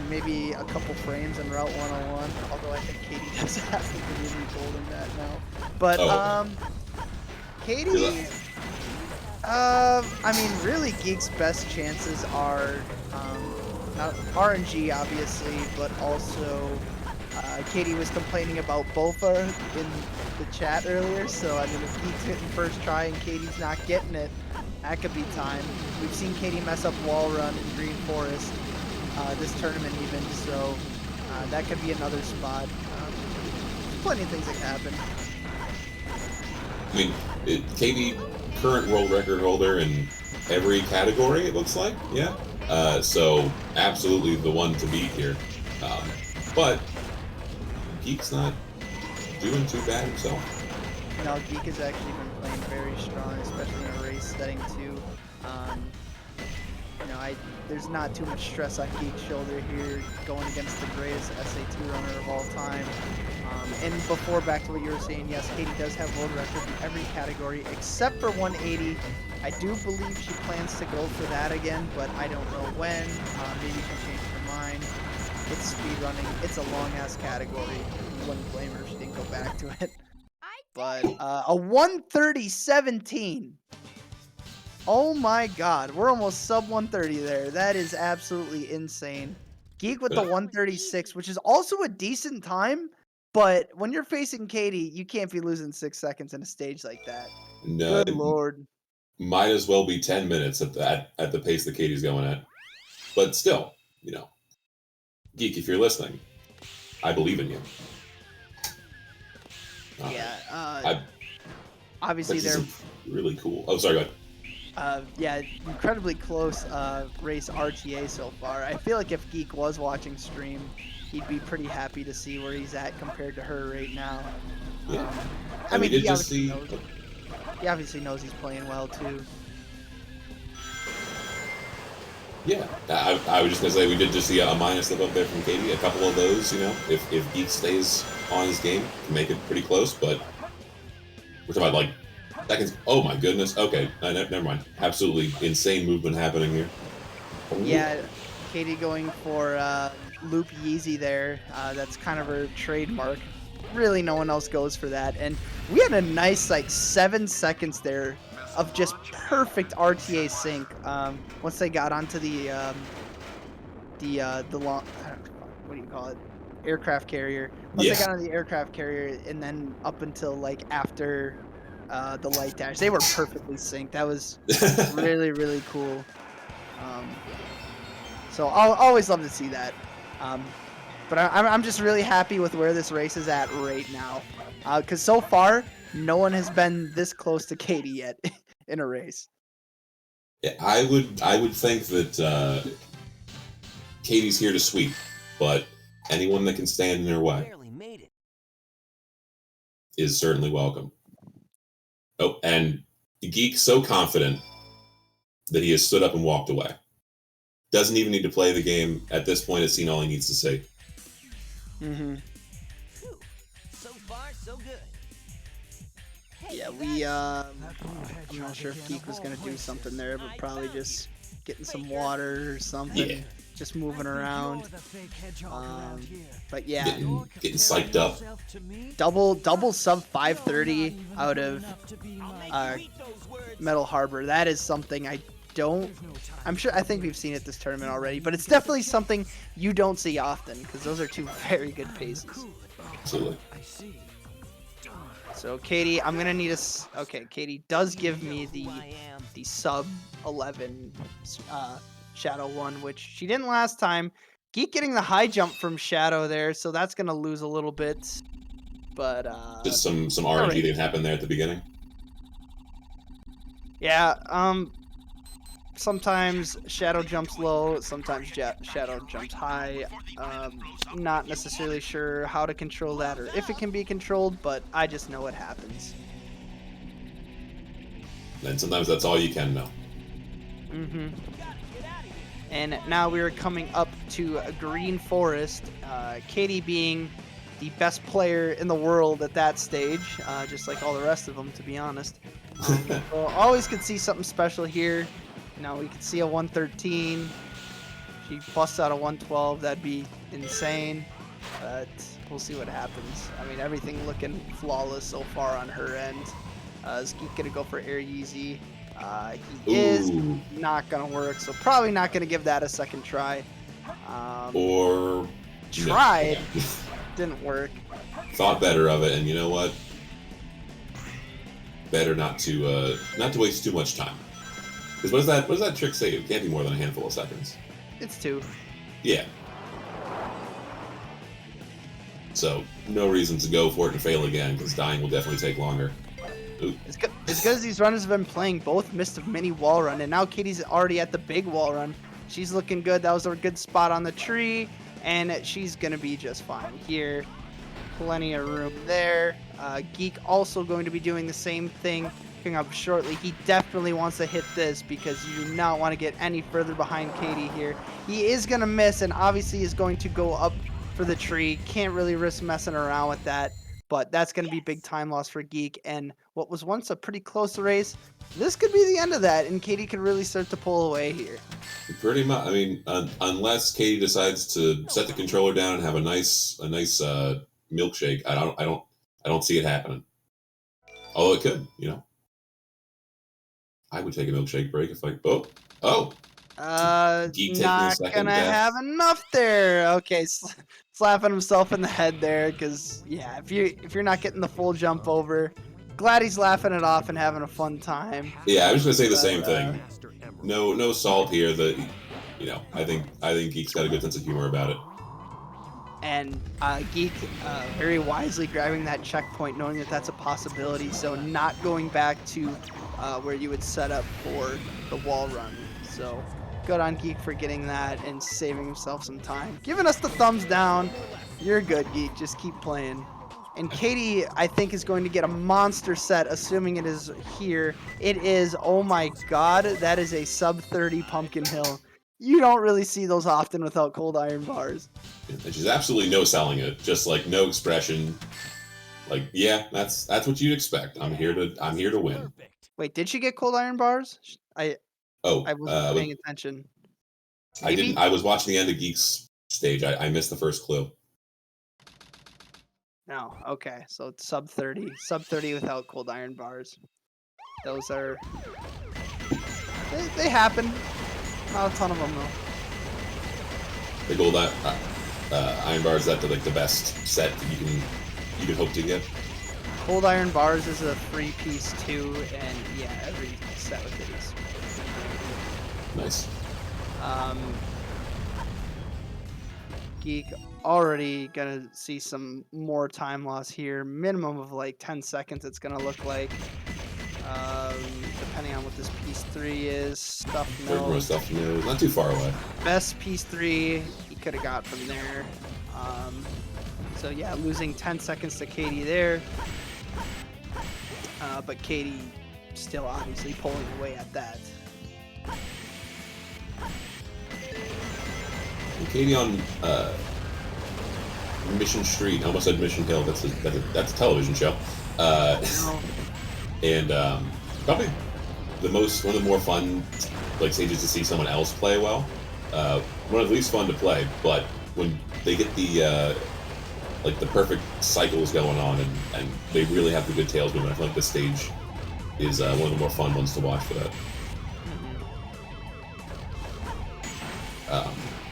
Maybe a couple frames in Route 101, although I think Katie does have the really golden that now. But, Katie, I mean, really Geek's best chances are, not RNG, obviously, but also, Katie was complaining about Bofa in the chat earlier, so, I mean, if Geek's hitting first try and Katie's not getting it, that could be time. We've seen Katie mess up Wall Run in Green Forest. This tournament even, so that could be another spot. Plenty of things that can happen. I mean, Katie, current world record holder in every category, it looks like, yeah. So absolutely the one to beat here. But Geek's not doing too bad himself. No, Geek has actually been playing very strong, especially in a race setting too. You know, there's not too much stress on Geek's shoulder here, going against the greatest SA2 runner of all time. And before, back to what you were saying, yes, Katie does have world record in every category except for 180. I do believe she plans to go for that again, but I don't know when. Maybe she can change her mind. It's speedrunning. It's a long-ass category. You wouldn't blame her if she didn't go back to it. But a 130.17. Oh my god, we're almost sub 130 there. That is absolutely insane. Geek with the 136, which is also a decent time, but when you're facing Katie, you can't be losing 6 seconds in a stage like that. No, Good lord. might as well be 10 minutes at the pace that Katie's going at. But still, you know, Geek, if you're listening, I believe in you. Yeah, obviously they're really cool. Oh, sorry, go ahead. yeah, incredibly close race RTA so far. I feel like if Geek was watching stream, he'd be pretty happy to see where he's at compared to her right now. Yeah. I mean, he obviously knows he's playing well too. Yeah, I was just gonna say we did just see a minus slip up there from Katie. A couple of those, you know, if Geek stays on his game, can make it pretty close. But we're talking about like seconds. Oh my goodness. Okay, never mind. Absolutely insane movement happening here. Yeah, Katie going for Loop Yeezy there. That's kind of her trademark. Really, no one else goes for that. And we had a nice like 7 seconds there of just perfect RTA sync. Once they got onto the long, what do you call it? Aircraft carrier. Once they got on the aircraft carrier, and then up until like after the light dash, they were perfectly synced. That was really, really cool. So I'll always love to see that. But I'm just really happy with where this race is at right now. Because so far, no one has been this close to Katie yet in a race. Yeah, I would think that Katie's here to sweep, but anyone that can stand in her way is certainly welcome. Oh, and Geek's so confident that he has stood up and walked away. Doesn't even need to play the game. At this point, has seen all he needs to say. Mm-hmm. So far, so good. Yeah, I'm not sure if Geek was going to do something there, but probably just getting some water or something. Yeah. Just moving around. But yeah. Getting psyched up. Double sub 530 out of Metal Harbor. That is something I don't. I think we've seen it this tournament already, but it's definitely something you don't see often because those are two very good paces. Absolutely. So Katie, I'm gonna need okay, Katie does give me the sub 11 Shadow one, which she didn't last time. Geek getting the high jump from Shadow there, so that's gonna lose a little bit. But just some RNG didn't happen there at the beginning. Yeah, sometimes Shadow jumps low, sometimes Shadow jumps high. Not necessarily sure how to control that or if it can be controlled, but I just know it happens. And sometimes that's all you can know. Mm-hmm. And now we're coming up to a Green Forest. Katie being the best player in the world at that stage, just like all the rest of them, to be honest. So always could see something special here. You know, we could see a 113. She busts out a 112. That'd be insane. But we'll see what happens. I mean, everything looking flawless so far on her end. Is Geek gonna go for Air Yeezy? He is not gonna work, so probably not gonna give that a second try. Or tried, didn't work. Thought better of it, and you know what? Better not to waste too much time. Because what does that trick say? It can't be more than a handful of seconds. It's 2. Yeah. So no reason to go for it and fail again, because dying will definitely take longer. It's because these runners have been playing both Mist of Mini wall run, and now Katie's already at the big wall run. She's looking good. That was a good spot on the tree, and she's gonna be just fine here. Plenty of room there. Geek also going to be doing the same thing, picking up shortly. He definitely wants to hit this because you do not want to get any further behind Katie here. He is gonna miss, and obviously is going to go up for the tree. Can't really risk messing around with that. But that's going to be big time loss for Geek, and what was once a pretty close race, this could be the end of that, and Katie could really start to pull away here. Pretty much. I mean, unless Katie decides to set the controller down and have a nice milkshake, I don't see it happening. Although it could, you know. I would take a milkshake break if Geek not gonna have enough there. Okay, slapping himself in the head there, because yeah, if you're not getting the full jump over, glad he's laughing it off and having a fun time. Yeah, I was gonna say the same thing. No salt here. I think Geek's got a good sense of humor about it. And Geek very wisely grabbing that checkpoint, knowing that that's a possibility, so not going back to where you would set up for the wall run. So good on Geek for getting that and saving himself some time. Giving us the thumbs down. You're good, Geek. Just keep playing. And Katie, I think, is going to get a monster set, assuming it is here. It is, oh my god, that is a sub 30 Pumpkin Hill. You don't really see those often without cold iron bars. And she's absolutely no selling it. Just like no expression. Like, yeah, that's what you'd expect. I'm here to win. Wait, did she get cold iron bars? I wasn't paying attention. Maybe? I was watching the end of Geek's stage. I missed the first clue. No, okay. So it's sub 30. Sub 30 without cold iron bars. Those are... They happen. Not a ton of them, though. The gold iron bars, that's like the best set that you can hope to get. Cold iron bars is a free piece, too, and yeah, every set with it is. Nice. Geek already gonna see some more time loss here. Minimum of like 10 seconds it's gonna look like. Depending on what this piece 3 is. Stuff nose. Stuff nose. Not too far away. Best piece 3 he could have got from there. So yeah, losing 10 seconds to Katie there. But Katie still obviously pulling away at that. And Katie on Mission Street. I almost said Mission Hill. That's a television show. And probably one of the more fun stages to see someone else play well. One of the least fun to play, but when they get the perfect cycles going on and they really have the good tails moving, I feel like this stage is one of the more fun ones to watch for that.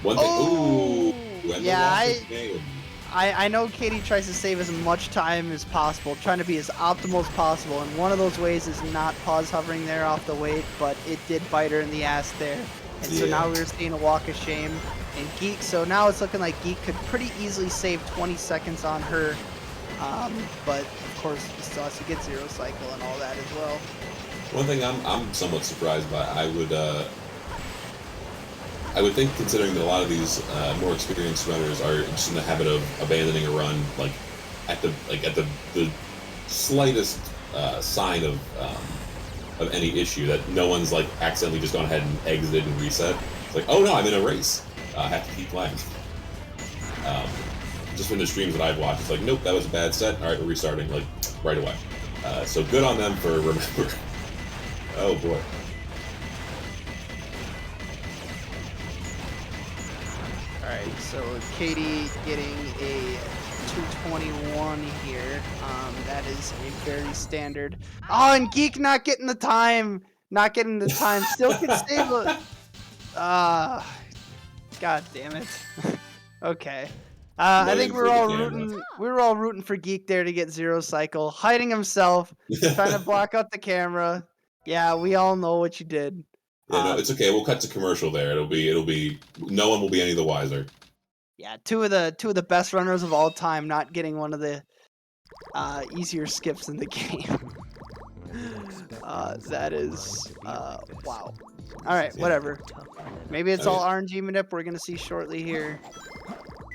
One thing. Oh! Ooh. And Yeah, the loss of game. I know Katie tries to save as much time as possible, trying to be as optimal as possible, and one of those ways is not pause hovering there off the weight, but it did bite her in the ass there. And so now we're seeing a walk of shame. And Geek, so now it's looking like Geek could pretty easily save 20 seconds on her. But of course, he still has to get zero cycle and all that as well. One thing I'm somewhat surprised by, I would think, considering that a lot of these more experienced runners are just in the habit of abandoning a run, like at the slightest sign of any issue, that no one's like accidentally just gone ahead and exited and reset. It's like, oh no, I'm in a race. I have to keep playing. Just from the streams that I've watched, it's like, nope, that was a bad set. All right, we're restarting like right away. So good on them for remembering. Oh boy. Alright, so Katie getting a 221 here. That is a very standard. Oh, and Geek not getting the time. Not getting the time. Still can save it. God damn it. Okay. I think we're all rooting for Geek there to get zero cycle. Hiding himself, trying to block out the camera. Yeah, we all know what you did. Yeah, no, it's okay. We'll cut to commercial there. It'll be. No one will be any the wiser. Yeah, two of the best runners of all time, not getting one of the easier skips in the game. That is wow. All right, whatever. Maybe it's all RNG manip we're gonna see shortly here.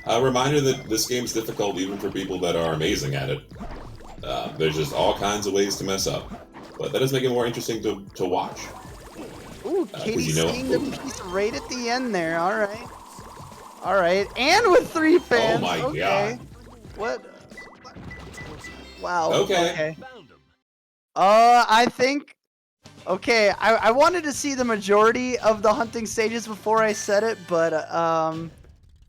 A reminder that this game's difficult even for people that are amazing at it. There's just all kinds of ways to mess up, but that does make it more interesting to watch. Ooh, Katie's seeing the piece right at the end there. All right. All right. And with 3 fans. Oh my god. What? Wow. Okay. I think... Okay, I wanted to see the majority of the hunting stages before I said it, but,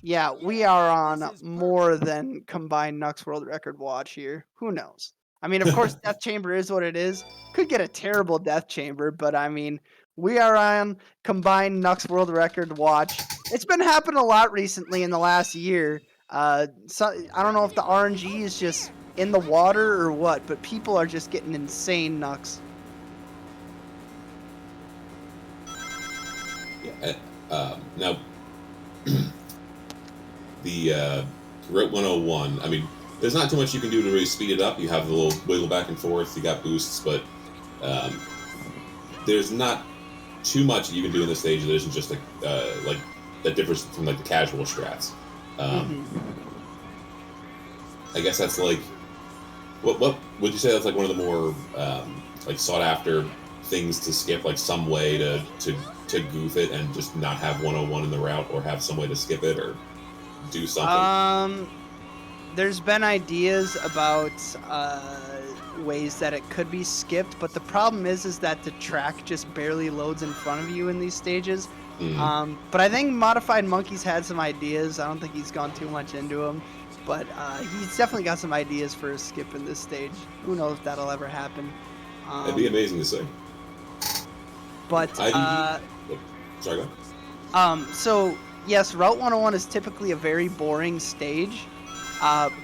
yeah, we are on more than combined Nux World Record watch here. Who knows? I mean, of course, Death Chamber is what it is. Could get a terrible Death Chamber, but I mean... We are on combined Nux World Record watch. It's been happening a lot recently in the last year. So I don't know if the RNG is just in the water or what, but people are just getting insane Nux. Yeah, now, the Route 101, I mean, there's not too much you can do to really speed it up. You have the little wiggle back and forth, you got boosts, but there's not too much that you can do in this stage that isn't just like that differs from like the casual strats. I guess that's like what would you say that's like one of the more like sought after things to skip, like some way to goof it and just not have 101 in the route, or have some way to skip it or do something? There's been ideas about ways that it could be skipped, but the problem is that the track just barely loads in front of you in these stages. But I think Modified Monkey's had some ideas. I don't think he's gone too much into them, but he's definitely got some ideas for a skip in this stage. Who knows if that'll ever happen. It'd be amazing to see. But sorry, go ahead. So yes, Route 101 is typically a very boring stage.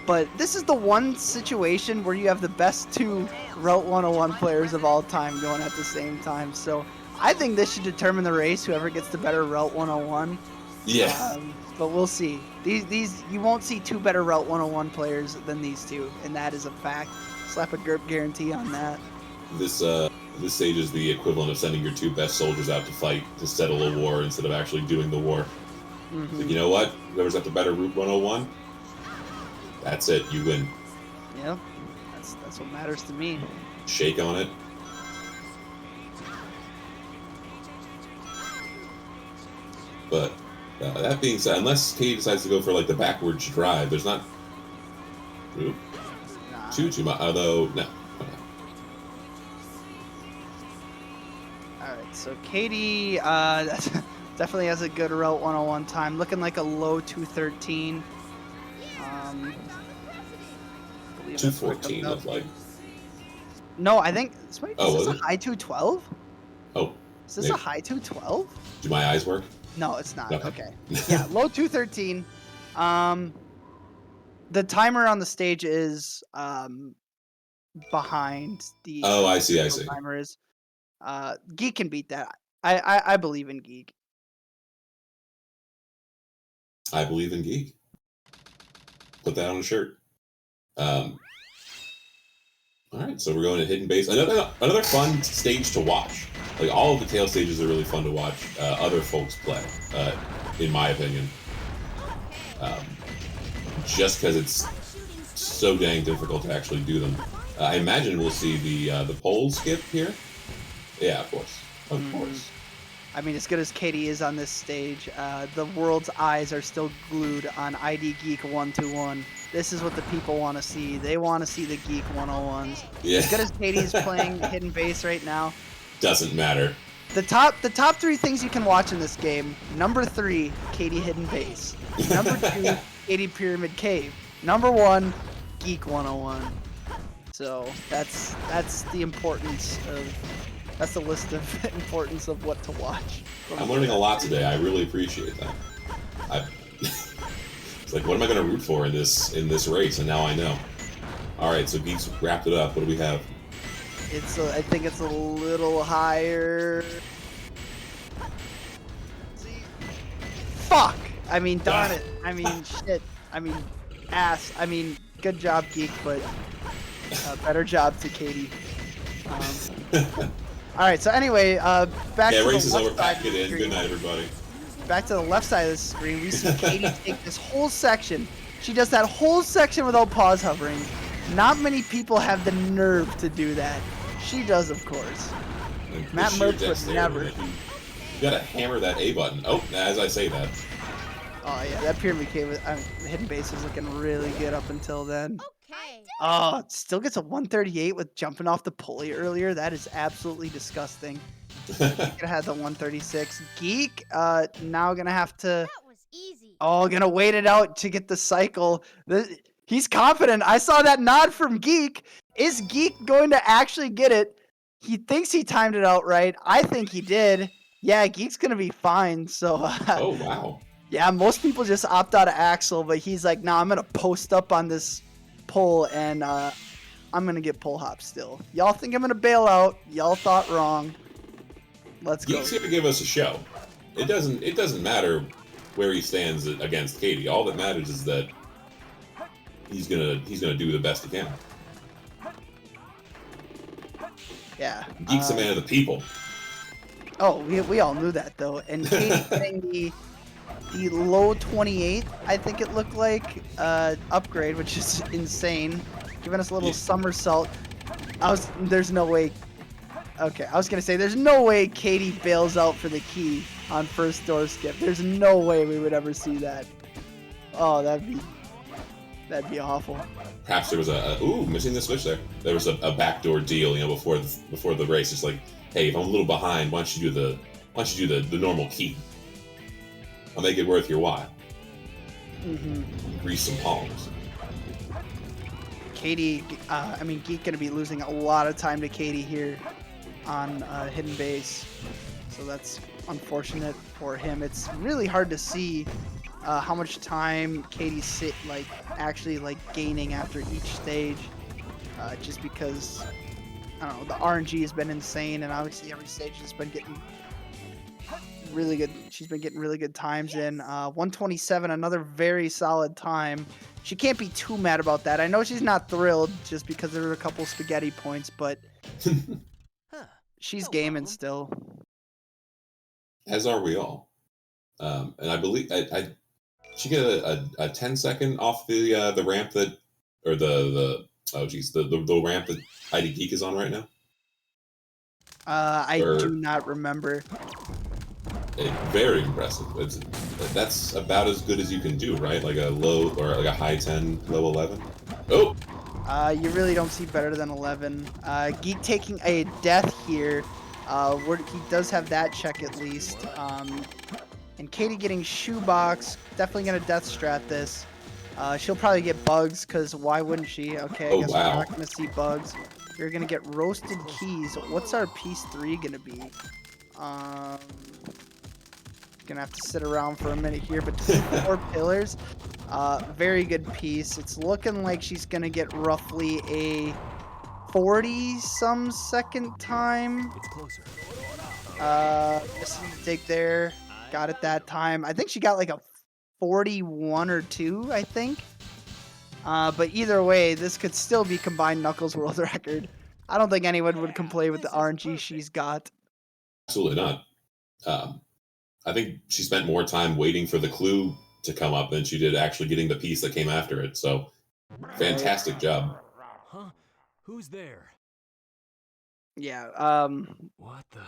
But this is the one situation where you have the best 2 Route 101 players of all time going at the same time. So I think this should determine the race, whoever gets the better Route 101. Yeah. But we'll see. These you won't see 2 better Route 101 players than these 2, and that is a fact. Slap a GURP guarantee on that. This stage is the equivalent of sending your 2 best soldiers out to fight to settle a war instead of actually doing the war. Like, you know what? Whoever's got the better Route 101, that's it. You win. Yep. That's what matters to me. Shake on it. But that being said, unless Katie decides to go for like the backwards drive, there's not too much. Although no. All right. So Katie definitely has a good Route 101 time, looking like a low 213. 214 looked like. No, I think is this was a it? high 212? Oh. Is this a high 212? Do my eyes work? No, it's not. Okay. Okay. Yeah, low 213. The timer on the stage is behind the Oh, I see. timer is. Geek can beat that. I believe in Geek. I believe in Geek. Put that on a shirt. All right, so we're going to Hidden Base. Another fun stage to watch. Like, all of the tail stages are really fun to watch other folks play, in my opinion. Just because it's so dang difficult to actually do them. I imagine we'll see the pole skip here. Yeah, of course. Of course. I mean, as good as Katie is on this stage, the world's eyes are still glued on ID Geek 121. This is what the people want to see. They want to see the Geek 101s. Yeah. As good as Katie's playing Hidden Base right now, Doesn't matter. the top 3 things you can watch in this game: number 3, Katie Hidden Base; number 2, Katie Pyramid Cave; number 1, Geek 101. So that's the importance of. That's the list of importance of what to watch. I'm learning a lot today. I really appreciate that. It's like, what am I going to root for in this race? And now I know. All right, so Geeks wrapped it up. What do we have? I think it's a little higher. Fuck! I mean, darn it. I mean, shit. I mean, ass. I mean, good job, Geek, but better job to Katie. All right, so anyway, back to the race is left over. side Pack of it the in. screen. Good night, everybody. Back to the left side of the screen, we see Katie take this whole section. She does that whole section without pause hovering. Not many people have the nerve to do that. She does, of course. And Matt the sheer Mertz would dexterity never. that You gotta hammer that A button. Oh, as I say that. Oh yeah, that Pyramid Cave, Hidden Base was looking really good up until then. Okay. Oh, it still gets a 138 with jumping off the pulley earlier. That is absolutely disgusting. Could have had the 136. Geek, now gonna have to. That was easy. Oh, gonna wait it out to get the cycle. He's confident. I saw that nod from Geek. Is Geek going to actually get it? He thinks he timed it out right. I think he did. Yeah, Geek's gonna be fine. So. Oh, wow. Yeah, most people just opt out of Axel, but he's like, nah, I'm gonna post up on this pole and I'm gonna get pull hop still. Y'all think I'm gonna bail out? Y'all thought wrong. Let's go. Geek's here to give us a show. It doesn't matter where he stands against Katie. All that matters is that he's gonna do the best he can. Yeah. Geek's a man of the people. Oh, we all knew that though. And Katie getting the low 28, I think it looked like, upgrade, which is insane. Giving us a little somersault. There's no way. Okay, I was gonna say there's no way Katie bails out for the key on first door skip. There's no way we would ever see that. Oh, that'd be awful. Perhaps there was missing the switch there. There was a backdoor deal, before the race. Just like, hey, if I'm a little behind, why don't you do the normal key? I'll make it worth your while. Grease some palms. Katie, Geek gonna be losing a lot of time to Katie here on Hidden Base, so that's unfortunate for him. It's really hard to see how much time Katie's actually gaining after each stage, just because I don't know, the RNG has been insane, and obviously every stage has been getting really good. She's been getting really good times in. 127, another very solid time. She can't be too mad about that. I know she's not thrilled just because there were a couple spaghetti points, but she's gaming still. As are we all. And I believe she get a 10-second off the ramp the ramp that ID Geek is on right now. I do not remember. Very impressive. That's about as good as you can do, right? Like a low or like a high 10, low 11. Oh. You really don't see better than 11. Geek taking a death here. He does have that check at least. And Katie getting shoebox. Definitely gonna death strat this. She'll probably get bugs, because why wouldn't she? Okay, I guess we're not gonna see bugs. You're gonna get roasted keys. What's our piece 3 gonna be? gonna have to sit around for a minute here, but 4 pillars. Very good piece. It's looking like she's gonna get roughly a 40-some second time. It's closer. Missing the dig there. Got it that time. I think she got like a 41 or 2, I think. But either way, this could still be combined Knuckles world record. I don't think anyone would complain with the RNG she's got. Absolutely not. I think she spent more time waiting for the clue to come up than she did actually getting the piece that came after it. So, fantastic job. Huh? Who's there? Yeah. What the?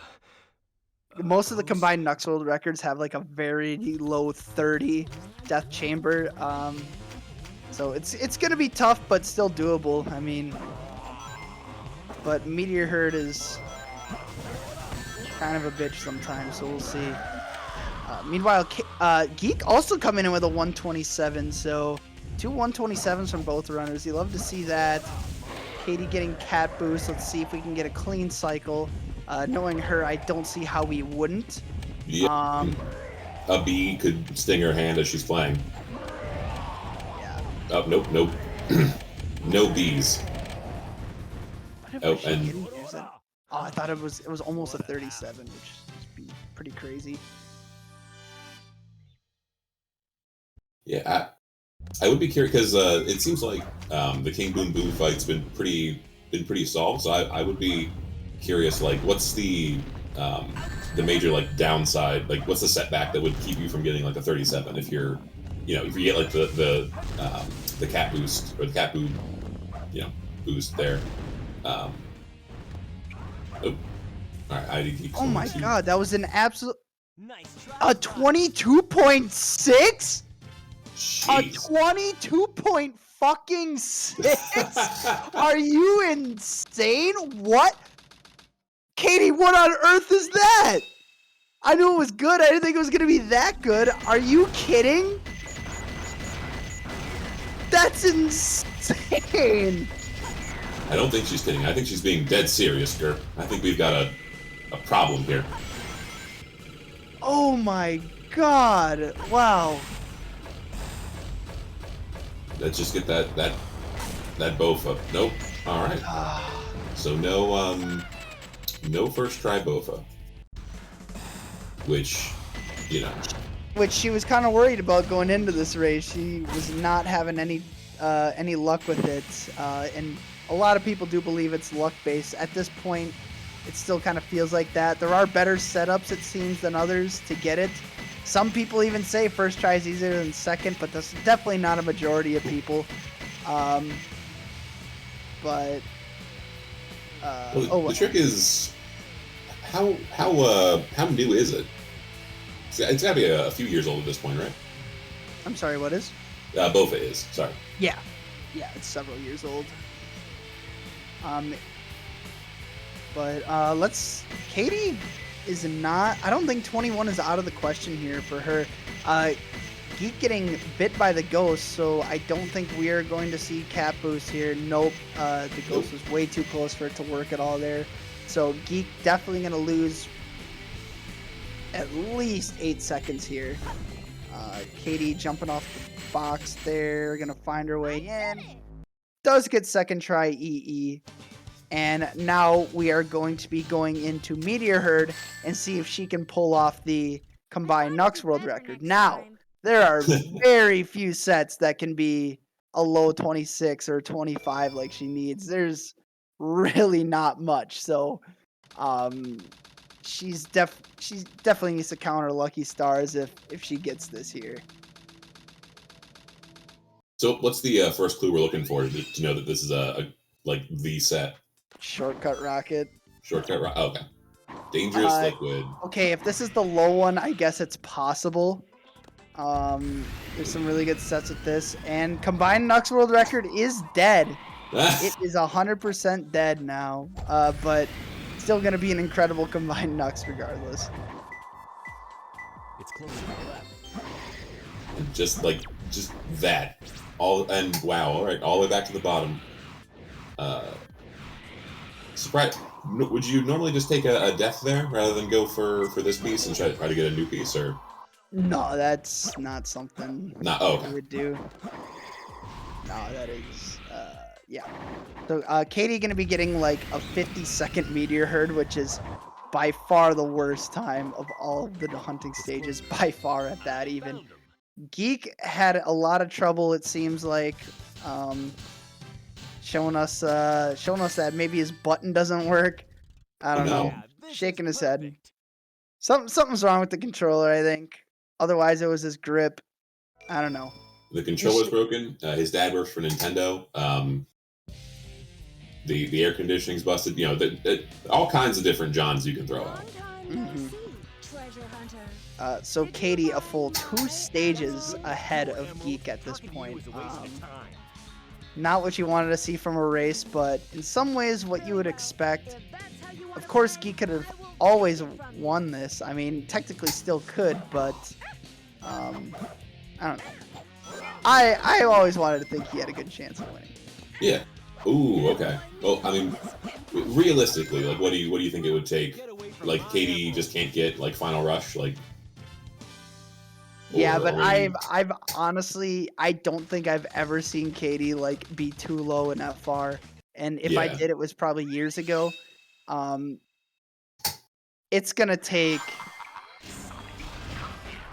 Most of the Ghost? combined Nux world records have like a very low 30 death chamber. So it's gonna be tough, but still doable. I mean, but Meteor Herd is kind of a bitch sometimes, so we'll see. Meanwhile, Geek also coming in with a 127, so 2 127s from both runners. You love to see that. Katie getting cat boost. Let's see if we can get a clean cycle. Knowing her, I don't see how we wouldn't. Yeah. A bee could sting her hand as she's playing. Yeah. Oh, nope. No bees. What Oh, was she and- getting? Oh, I thought it was almost a 37, which is pretty crazy. Yeah, I would be curious because it seems like the King Boom Boom fight's been pretty solved. So I would be curious, like, what's the major like downside? Like, what's the setback that would keep you from getting like a 37 if you're, if you get like the cat boost or the cat boom, boost there. Oh, all right, ID keeps. Oh my god, that was an absolute Nice try. a 22.6. A Jeez. 22.6? Are you insane? What? Katie, what on earth is that? I knew it was good. I didn't think it was gonna be that good. Are you kidding? That's insane. I don't think she's kidding. I think she's being dead serious, Gerp. I think we've got a problem here. Oh my god. Wow. Let's just get that Bofa. Nope. All right. So no first try Bofa. Which Which she was kind of worried about going into this race. She was not having any luck with it, and a lot of people do believe it's luck based. At this point, it still kind of feels like that. There are better setups, it seems, than others to get it. Some people even say first try is easier than second, but that's definitely not a majority of people. The trick is how new is it? It's gotta be a few years old at this point, right? I'm sorry, what is? Bofa is. Sorry. Yeah, it's several years old. But Katie is not. I don't think 21 is out of the question here for her. Geek getting bit by the ghost, so I don't think we are going to see cat boost here. Nope, the ghost was way too close for it to work at all there. So Geek definitely going to lose at least 8 seconds here. Katie jumping off the box there, gonna find her way in. Does get second try EE. And now we are going to be going into Meteor Herd and see if she can pull off the combined Nux world record. Now, there are very few sets that can be a low 26 or 25 like she needs. There's really not much. So, she's definitely needs to counter Lucky Stars if she gets this here. So what's the first clue we're looking for to know that this is like the set? Shortcut rocket. Shortcut rocket. Oh, okay. Dangerous liquid. Okay, if this is the low one, I guess it's possible. There's some really good sets with this, and combined Nux world record is dead. It is 100% dead now, but still gonna be an incredible combined Nux regardless. It's closer to the left. just that. And wow, all right, all the way back to the bottom. Surprise! Would you normally just take a death there rather than go for this piece and try to get a new piece, or? No, that's not something No, oh, I okay. would do. No, that is, yeah. So, Katie gonna be getting like a 50-second meteor herd, which is by far the worst time of all of the hunting stages, by far at that even. Geek had a lot of trouble, it seems like, showing us that maybe his button doesn't work. I Oh, don't know. no. Yeah, this Shaking is his head. perfect. Something's wrong with the controller, I think. Otherwise, it was his grip. I don't know. The controller's broken. His dad works for Nintendo. The air conditioning's busted. You know, all kinds of different Johns you can throw out. So Katie, a full 2 stages ahead of Geek at this point. Not what you wanted to see from a race, but in some ways what you would expect. Of course, Geek could have always won this. I mean, technically still could, but I don't know. I always wanted to think he had a good chance of winning. Yeah. Ooh, okay. Well, I mean, realistically, like, what do you think it would take? Like, Katie just can't get like final rush, like. Yeah, or but maybe- I've honestly, I don't think I've ever seen Katie like be too low and that far. And if I Yeah. did, it was probably years ago. It's gonna take,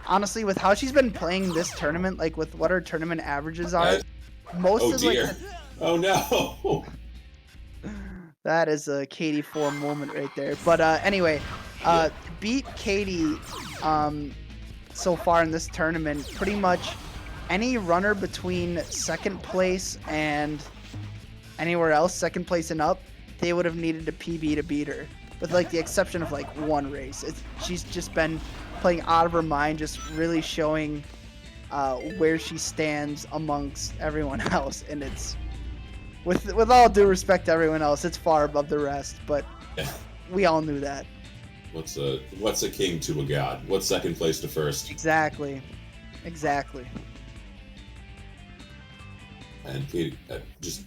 honestly, with how she's been playing this tournament, like with what her tournament averages are, most Oh of like dear. Oh no. that is a Katie 4 moment right there. But anyway, to beat Katie so far in this tournament, pretty much any runner between second place and anywhere else, second place and up, they would have needed a PB to beat her. With like the exception of like one race. She's just been playing out of her mind, just really showing where she stands amongst everyone else. And it's, with all due respect to everyone else, it's far above the rest, but we all knew that. What's a king to a god? What's second place to first? Exactly. And Katie just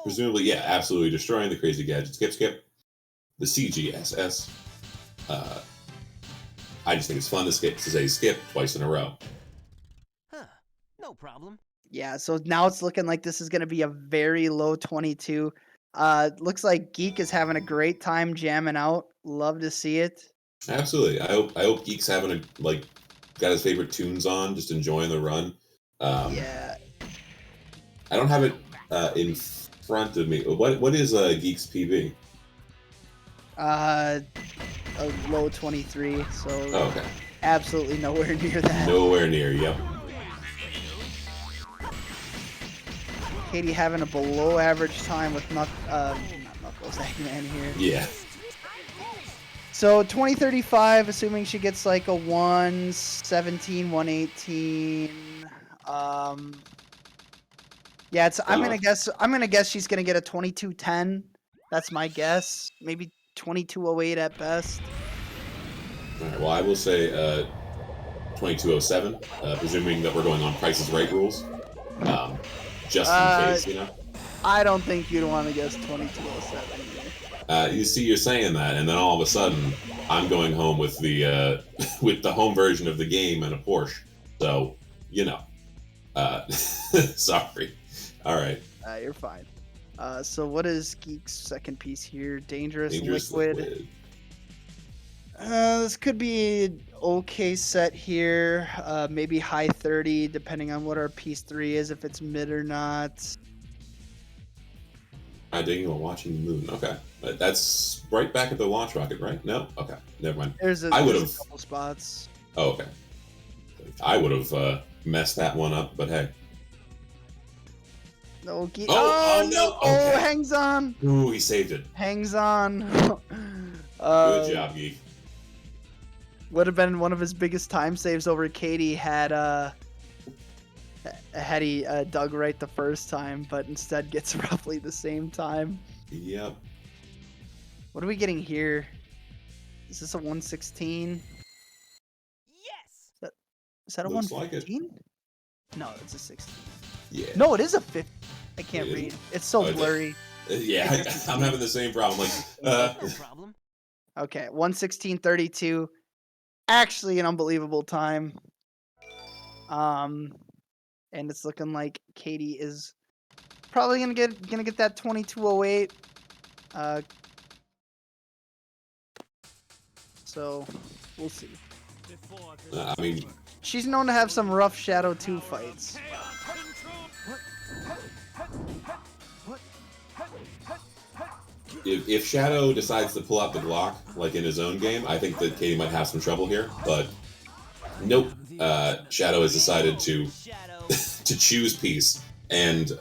presumably, yeah, absolutely destroying the crazy gadget. Skip. The CGSS. I just think it's fun to say skip twice in a row. Huh. No problem. Yeah, so now it's looking like this is going to be a very low 22. Looks like Geek is having a great time jamming out. Love to see it. Absolutely. I hope Geek's having got his favorite tunes on, just enjoying the run. Yeah. I don't have it in front of me. What is Geek's PB? A low 23, so Oh, okay. absolutely nowhere near that. Nowhere near. Yep. Katie having a below average time with not Knuckles, Eggman here. Yeah. So 2035, assuming she gets like a 117, 118. Yeah, I'm gonna guess she's gonna get a 2210. That's my guess. Maybe 2208 at best. All right. Well, I will say 2207, presuming that we're going on Price is Right rules. Just in case, you know. I don't think you'd want to guess 2207. You see, you're saying that, and then all of a sudden, I'm going home with the with the home version of the game and a Porsche. So, you know. Sorry. All right. You're fine. So what is Geek's second piece here? Dangerous Dangerous Liquid. This could be an okay set here. Maybe high 30, depending on what our piece 3 is, if it's mid or not. I digging while watching the moon. Okay. That's right back at the launch rocket, right? No? Okay. Never mind. There's a couple spots. Oh, okay. I would have messed that one up, but hey. No, Geek. Oh, no. Okay. Oh, hangs on. Ooh, he saved it. Hangs on. Good job, Geek. Would have been one of his biggest time saves over Katie had he dug right the first time, but instead gets roughly the same time. Yep. What are we getting here? Is this a 116? Yes. Is that a Looks like it. 115? No, it's a 16. Yeah. No, it is a 50. I can't It is? read. It's so Oh, blurry. Yeah, I'm having the same problem. No problem. Okay, 116.32. actually an unbelievable time. And it's looking like Katie is probably gonna get that 2208. So we'll see. Before this I is mean, over, She's known to have some rough Shadow 2 fights. if Shadow decides to pull out the Glock, like in his own game, I think that Katie might have some trouble here. But nope, Shadow has decided to to choose peace, and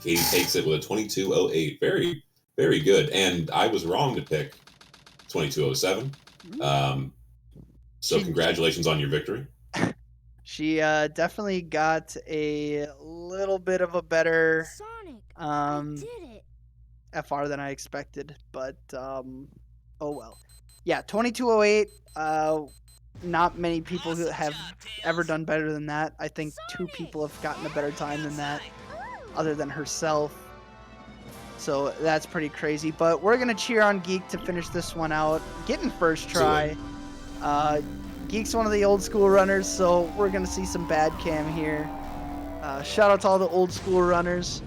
Katie takes it with a 2208. Very, very good. And I was wrong to pick 2207. So She- congratulations on your victory. She definitely got a little bit of a better Sonic, um, I did it. FR than I expected, but oh well. Yeah, 2208. Not many people who have ever done better than that. I think 2 people have gotten a better time than that, other than herself. So that's pretty crazy. But we're gonna cheer on Geek to finish this one out, getting first try. Geek's one of the old school runners, so we're gonna see some bad cam here. Shout out to all the old school runners.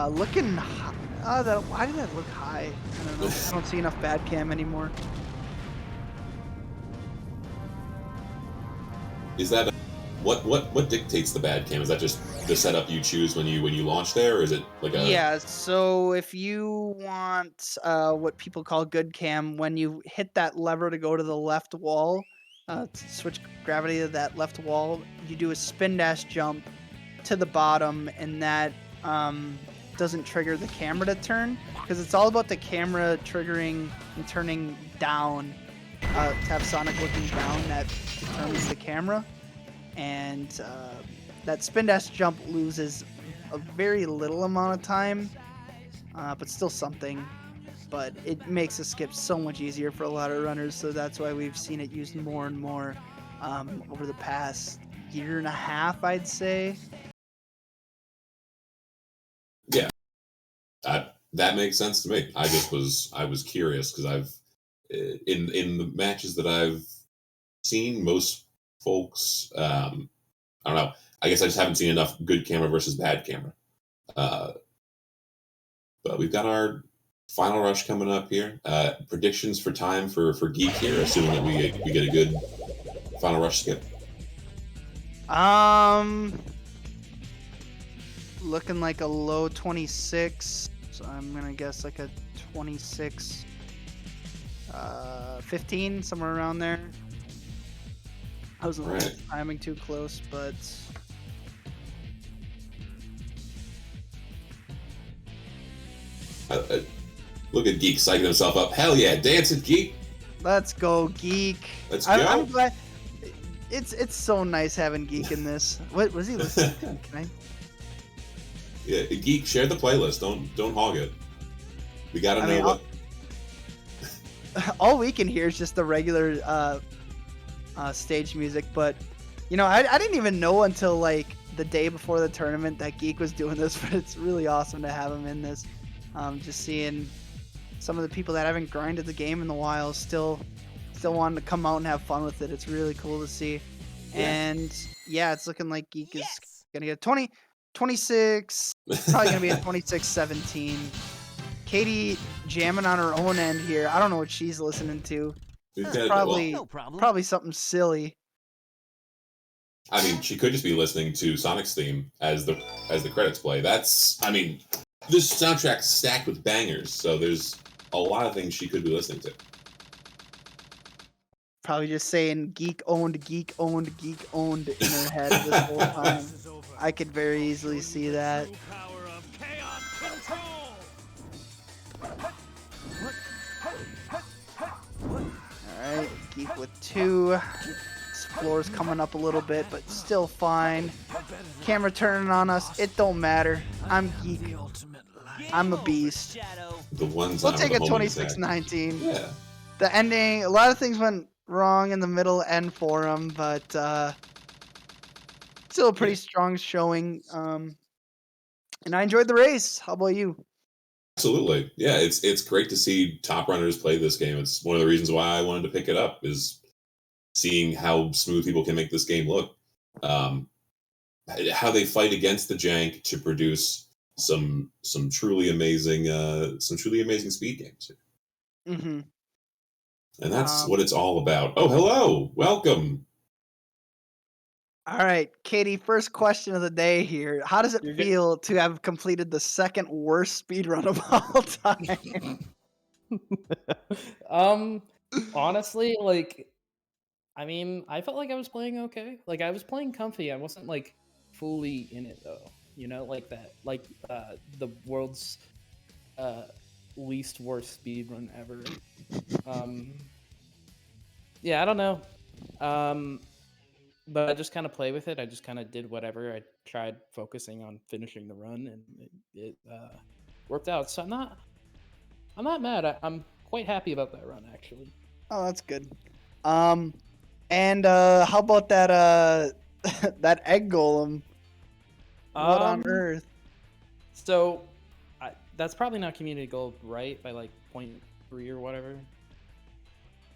Looking. Why did that look high? I don't know. I don't see enough bad cam anymore. Is that what dictates the bad cam? Is that just the setup you choose when you launch there, or is it like a Yeah, so if you want what people call good cam, when you hit that lever to go to the left wall, to switch gravity to that left wall, you do a spin dash jump to the bottom, and that doesn't trigger the camera to turn, because it's all about the camera triggering and turning down. To have Sonic looking down, that determines the camera, and that spin dash jump loses a very little amount of time, but still something. But it makes the skip so much easier for a lot of runners, so that's why we've seen it used more and more over the past year and a half, I'd say. Yeah, that makes sense to me. I was curious because I've in the matches that I've seen, most folks, I don't know. I guess I just haven't seen enough good camera versus bad camera. But we've got our final rush coming up here. Predictions for time for Geek here, assuming that we get a good final rush skip. Looking like a low 26, so I'm gonna guess like a 26, 15, somewhere around there. I was a little Right. timing too close, but Look at Geek psyching himself up. Hell yeah, dance it, Geek. let's go, Geek. Let's I'm go. glad. It's so nice having Geek in this. What was he listening to? Can I? Yeah, Geek, share the playlist. Don't hog it. We gotta I know mean, what. All we can hear is just the regular stage music, but you know, I didn't even know until like the day before the tournament that Geek was doing this, but it's really awesome to have him in this. Just seeing some of the people that haven't grinded the game in a while still wanting to come out and have fun with it. It's really cool to see. Yeah. And yeah, it's looking like Geek is gonna get 26, probably gonna be a 26-17. Katie jamming on her own end here. I don't know what she's listening to. We've It's got- probably No problem. probably something silly. I mean, she could just be listening to Sonic's theme as the credits play. That's, I mean, this soundtrack's stacked with bangers, so there's a lot of things she could be listening to. Probably just saying geek owned, geek owned, geek owned in her head this whole time. this is over. I could very easily Show see you the that. true power of chaos control. Alright, geek with 2. This floor's coming up a little bit, but still fine. Camera turning on us, it don't matter. I'm geek. I'm a beast. The ones We'll on take the a homing attack. 26-19. Yeah. The ending, a lot of things went wrong in the middle end for him, but still a pretty strong showing. And I enjoyed the race. How about you? Absolutely. Yeah, it's great to see top runners play this game. It's one of the reasons why I wanted to pick it up is seeing how smooth people can make this game look. How they fight against the jank to produce some truly amazing speed games. Mm-hmm. And that's what it's all about. Oh, hello, welcome. All right, Katie, first question of the day here. How does it You're good. feel to have completed the second worst speedrun of all time? Honestly, like, I mean, I felt like I was playing okay. Like, I was playing comfy. I wasn't like fully in it though. You know, like that, like the world's least worst speedrun ever. Yeah, I don't know. But I just kind of play with it. I just kind of did whatever. I tried focusing on finishing the run, and it worked out. So I'm not mad. I'm quite happy about that run, actually. Oh, that's good. And how about that that egg golem? What on earth? So that's probably not community gold, right? By like 0.3 or whatever.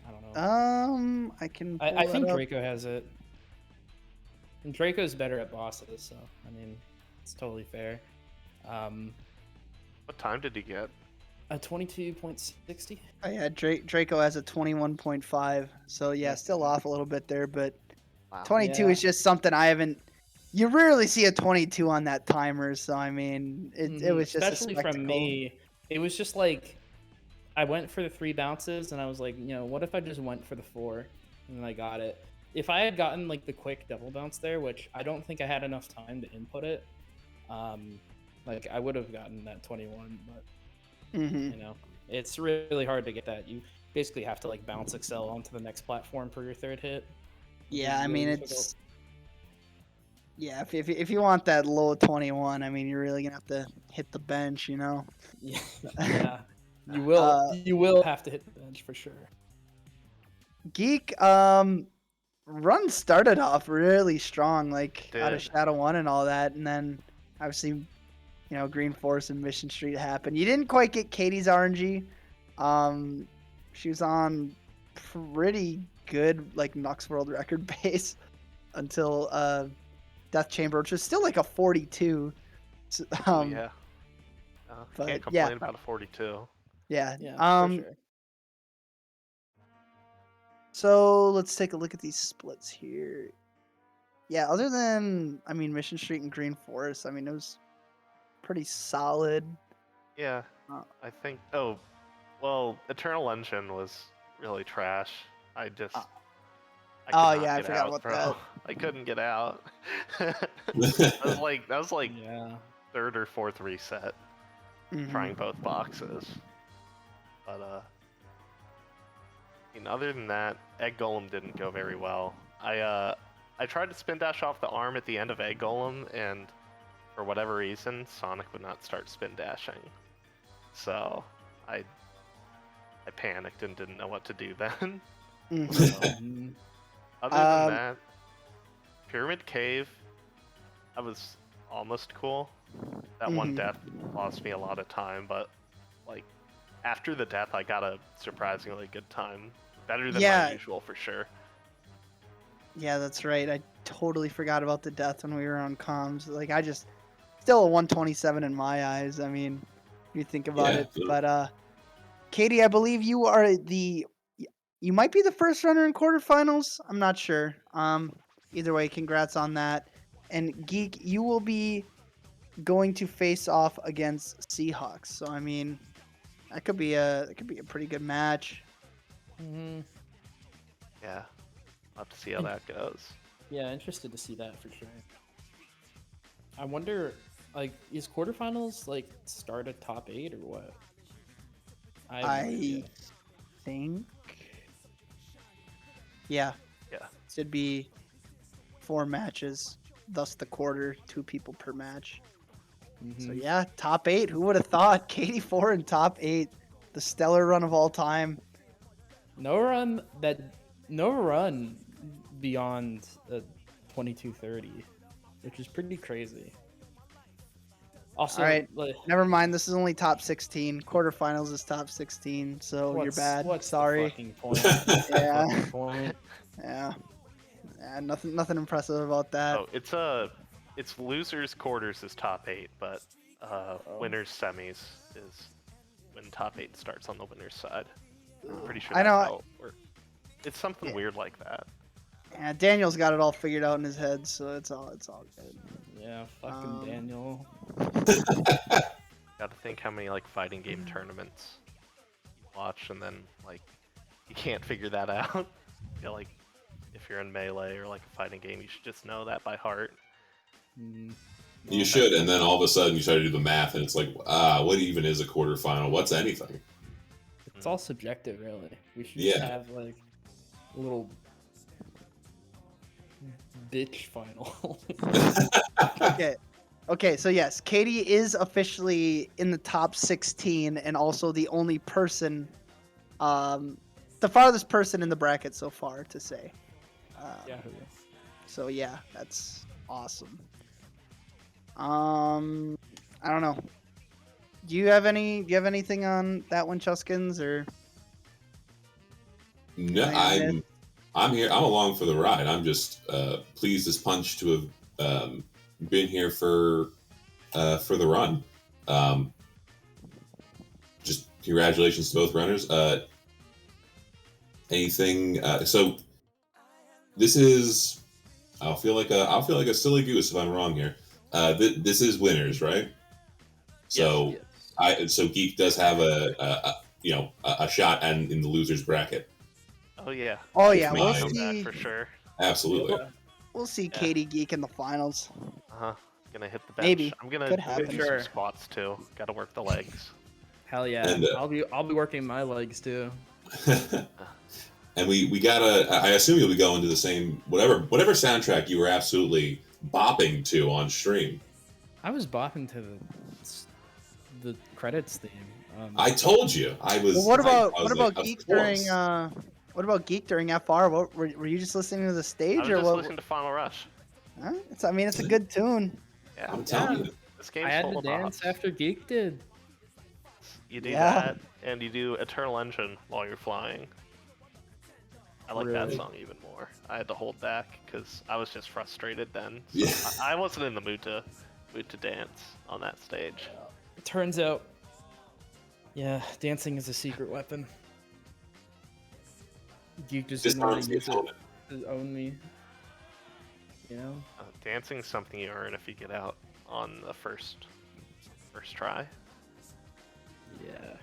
I don't know. I can. I think that up. Draco has it. And Draco's better at bosses, so I mean, it's totally fair. What time did he get? A 22.60. Oh yeah, Draco has a 21.5. So yeah, still off a little bit there, but 22 is just something I haven't. You rarely see a 22 on that timer, so I mean, it was just especially a spectacle. from me. It was just like I went for the 3 bounces, and I was like, what if I just went for the 4, and I got it. If I had gotten like the quick double bounce there, which I don't think I had enough time to input it, like I would have gotten that 21, but it's really hard to get that. You basically have to like bounce Excel onto the next platform for your 3rd hit. Yeah, I mean it's if you want that low 21, I mean you're really gonna have to hit the bench, Yeah, you will have to hit the bench for sure. Geek, run started off really strong, like out of Shadow 1 and all that, and then obviously, Green Forest and Mission Street happened. You didn't quite get Katie's RNG. She was on pretty good, like, Nux World record pace until Death Chamber, which was still like a 42. Yeah. But, Can't complain about a 42. Yeah. For sure. So let's take a look at these splits here. Yeah, other than, I mean, Mission Street and Green Forest, I mean, it was pretty solid. Yeah, I think. Oh, well, Eternal Engine was really trash. I forgot about that. I couldn't get out. that was like 3rd or 4th reset, trying both boxes. But other than that, Egg Golem didn't go very well. I tried to spin dash off the arm at the end of Egg Golem, and for whatever reason, Sonic would not start spin dashing. So I panicked and didn't know what to do then. Other than that, Pyramid Cave, that was almost cool. That one death lost me a lot of time, but like after the death, I got a surprisingly good time. Better than my usual, for sure. Yeah, that's right. I totally forgot about the death when we were on comms. Like, still a 127 in my eyes. I mean, you think about it. But, Katie, I believe you are you might be the first runner in quarterfinals. I'm not sure. Either way, congrats on that. And Geek, you will be going to face off against Seahawks. So, I mean, that could be a pretty good match. Yeah, I'll have to see how that goes. Yeah, interested to see that for sure. I wonder, like, is quarterfinals like start at top 8 or what? I think. Yeah. Should be 4 matches, thus the quarter, 2 people per match. So yeah, top 8. Who would have thought? Katie 4 in top 8, the stellar run of all time. No run beyond 2230, which is pretty crazy. Also, all right, never mind. This is only top 16. Quarterfinals is top 16, so you're bad. What's sorry. The fucking point? Yeah. Fucking point? Yeah. Nothing impressive about that. Oh, it's losers quarters is top 8, but winners semis is when top 8 starts on the winner's side. I'm pretty sure I that's know. how it works. It's something weird like that. Yeah, Daniel's got it all figured out in his head, so it's all good. Yeah, fucking Daniel. Gotta think how many like fighting game tournaments you watch, and then like you can't figure that out. Like if you're in Melee or like a fighting game, you should just know that by heart. You should, and then all of a sudden you try to do the math, and it's like, what even is a quarterfinal? What's anything? It's all subjective, really. We should just have like a little bitch final. Okay, so yes, Katie is officially in the top 16 and also the only person, the farthest person in the bracket so far to say. Yahoo. So yeah, that's awesome. I don't know. Do you have anything on that one, Chuskins, or? No, I'm here. I'm along for the ride. I'm just pleased as punch to have been here for the run. Just congratulations to both runners. Anything? So this is. I'll feel like a silly goose if I'm wrong here. This is winners, right? So yes. So Geek does have a shot and in the losers bracket. Oh yeah. Oh yeah, we'll see for sure. Absolutely. We'll see Katie Geek in the finals. Gonna hit the bench. Maybe. I'm gonna Could happen. do some squats too. Gotta work the legs. Hell yeah. And, I'll be working my legs too. And we gotta. I assume you'll be going to the same whatever soundtrack you were absolutely bopping to on stream. I was bopping to the credits theme. I told you I was. Well, what about like, Geek during what about Geek during FR? What were you just listening to the stage I was or just what? listening to Final Rush. Huh? It's a good tune. Yeah, I'm telling you. This game's I had full to of dance bops. after Geek did. You do that, and you do Eternal Engine while you're flying. I like that Really? song even more. I had to hold back because I was just frustrated then. So Yeah. I wasn't in the mood to dance on that stage. It turns out, yeah, dancing is a secret weapon. Geek just didn't want to use it to own me. You know? Dancing's something you earn if you get out on the first try. Yeah.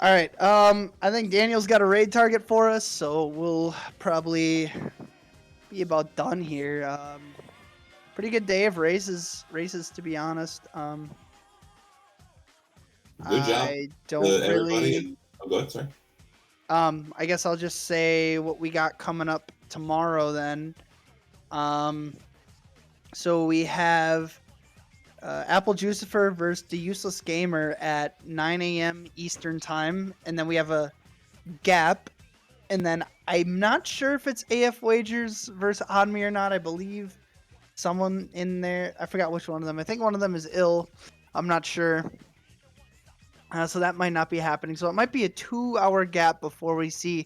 All right. I think Daniel's got a raid target for us, so we'll probably be about done here. Pretty good day of races to be honest. Good job. I don't everybody. really. Oh, go ahead. Sorry. I guess I'll just say what we got coming up tomorrow then. So we have Apple Jucifer versus the Useless Gamer at 9 a.m. Eastern Time, and then we have a gap, and then I'm not sure if it's AF Wagers versus Oddme or not. I believe someone in there, I forgot which one of them. I think one of them is ill. I'm not sure. So that might not be happening. So it might be a 2-hour gap before we see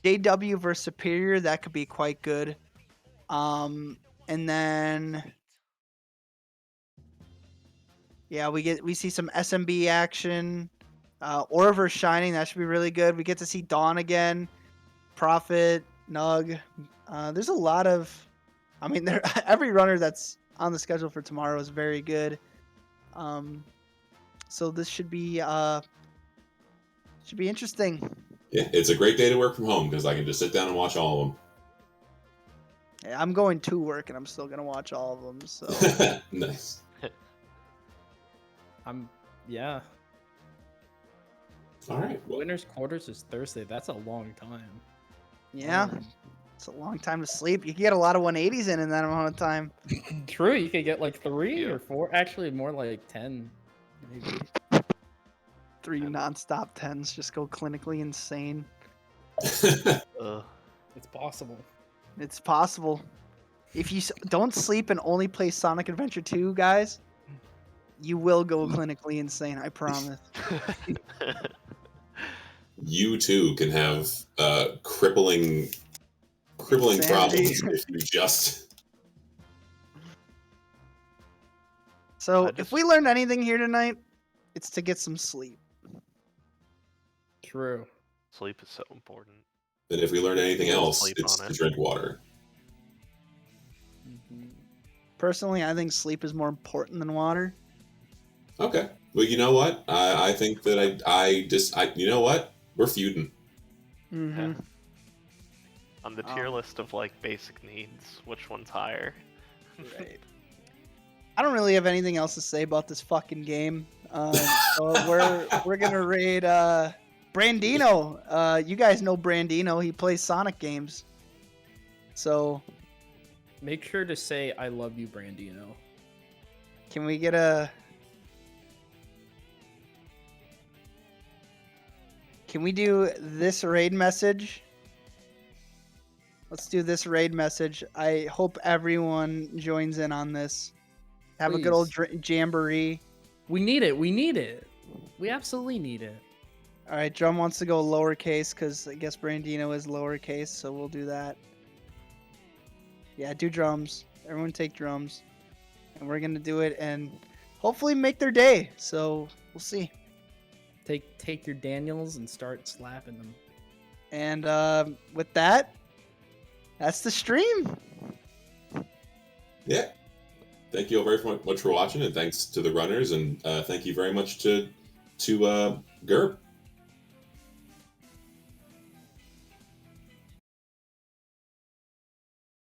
JW versus Superior. That could be quite good. And then yeah, we see some SMB action. Aura versus Shining, that should be really good. We get to see Dawn again. Prophet, Nug. There's a lot of, I mean, every runner that's on the schedule for tomorrow is very good. So this should be interesting. Yeah, it's a great day to work from home because I can just sit down and watch all of them. Yeah, I'm going to work and I'm still gonna watch all of them. So Nice. Yeah. All right. Well, Winners quarters is Thursday. That's a long time. yeah, it's a long time to sleep. You can get a lot of 180s in that amount of time. True, you could get like 3 or 4. Actually, more like 10, maybe. 3 non-stop 10s just go clinically insane. It's possible. It's possible. If you don't sleep and only play Sonic Adventure 2, guys, you will go clinically insane. I promise. you too can have crippling Insanity. problems if you just. So if we learned anything here tonight, it's to get some sleep. True. Sleep is so important. And if we learned anything We'll else, sleep it's on to it. drink water. Personally, I think sleep is more important than water. Okay. Well, you know what? I think that you know what? We're feuding. Mm-hmm. On the tier list of like basic needs, which one's higher? Right. I don't really have anything else to say about this fucking game. So we're gonna raid Brandino. You guys know Brandino. He plays Sonic games. So Make sure to say I love you, Brandino. can we get a? Can we do this raid message? Let's do this raid message. I hope everyone joins in on this. Have a good old jamboree. We need it. We need it. We absolutely need it. All right, Drum wants to go lowercase because I guess Brandino is lowercase, so we'll do that. Yeah, do drums. Everyone take drums. And we're going to do it and hopefully make their day. So we'll see. Take your Daniels and start slapping them. And with that, that's the stream. Yeah. Thank you all very much for watching, and thanks to the runners, and thank you very much to Gerb.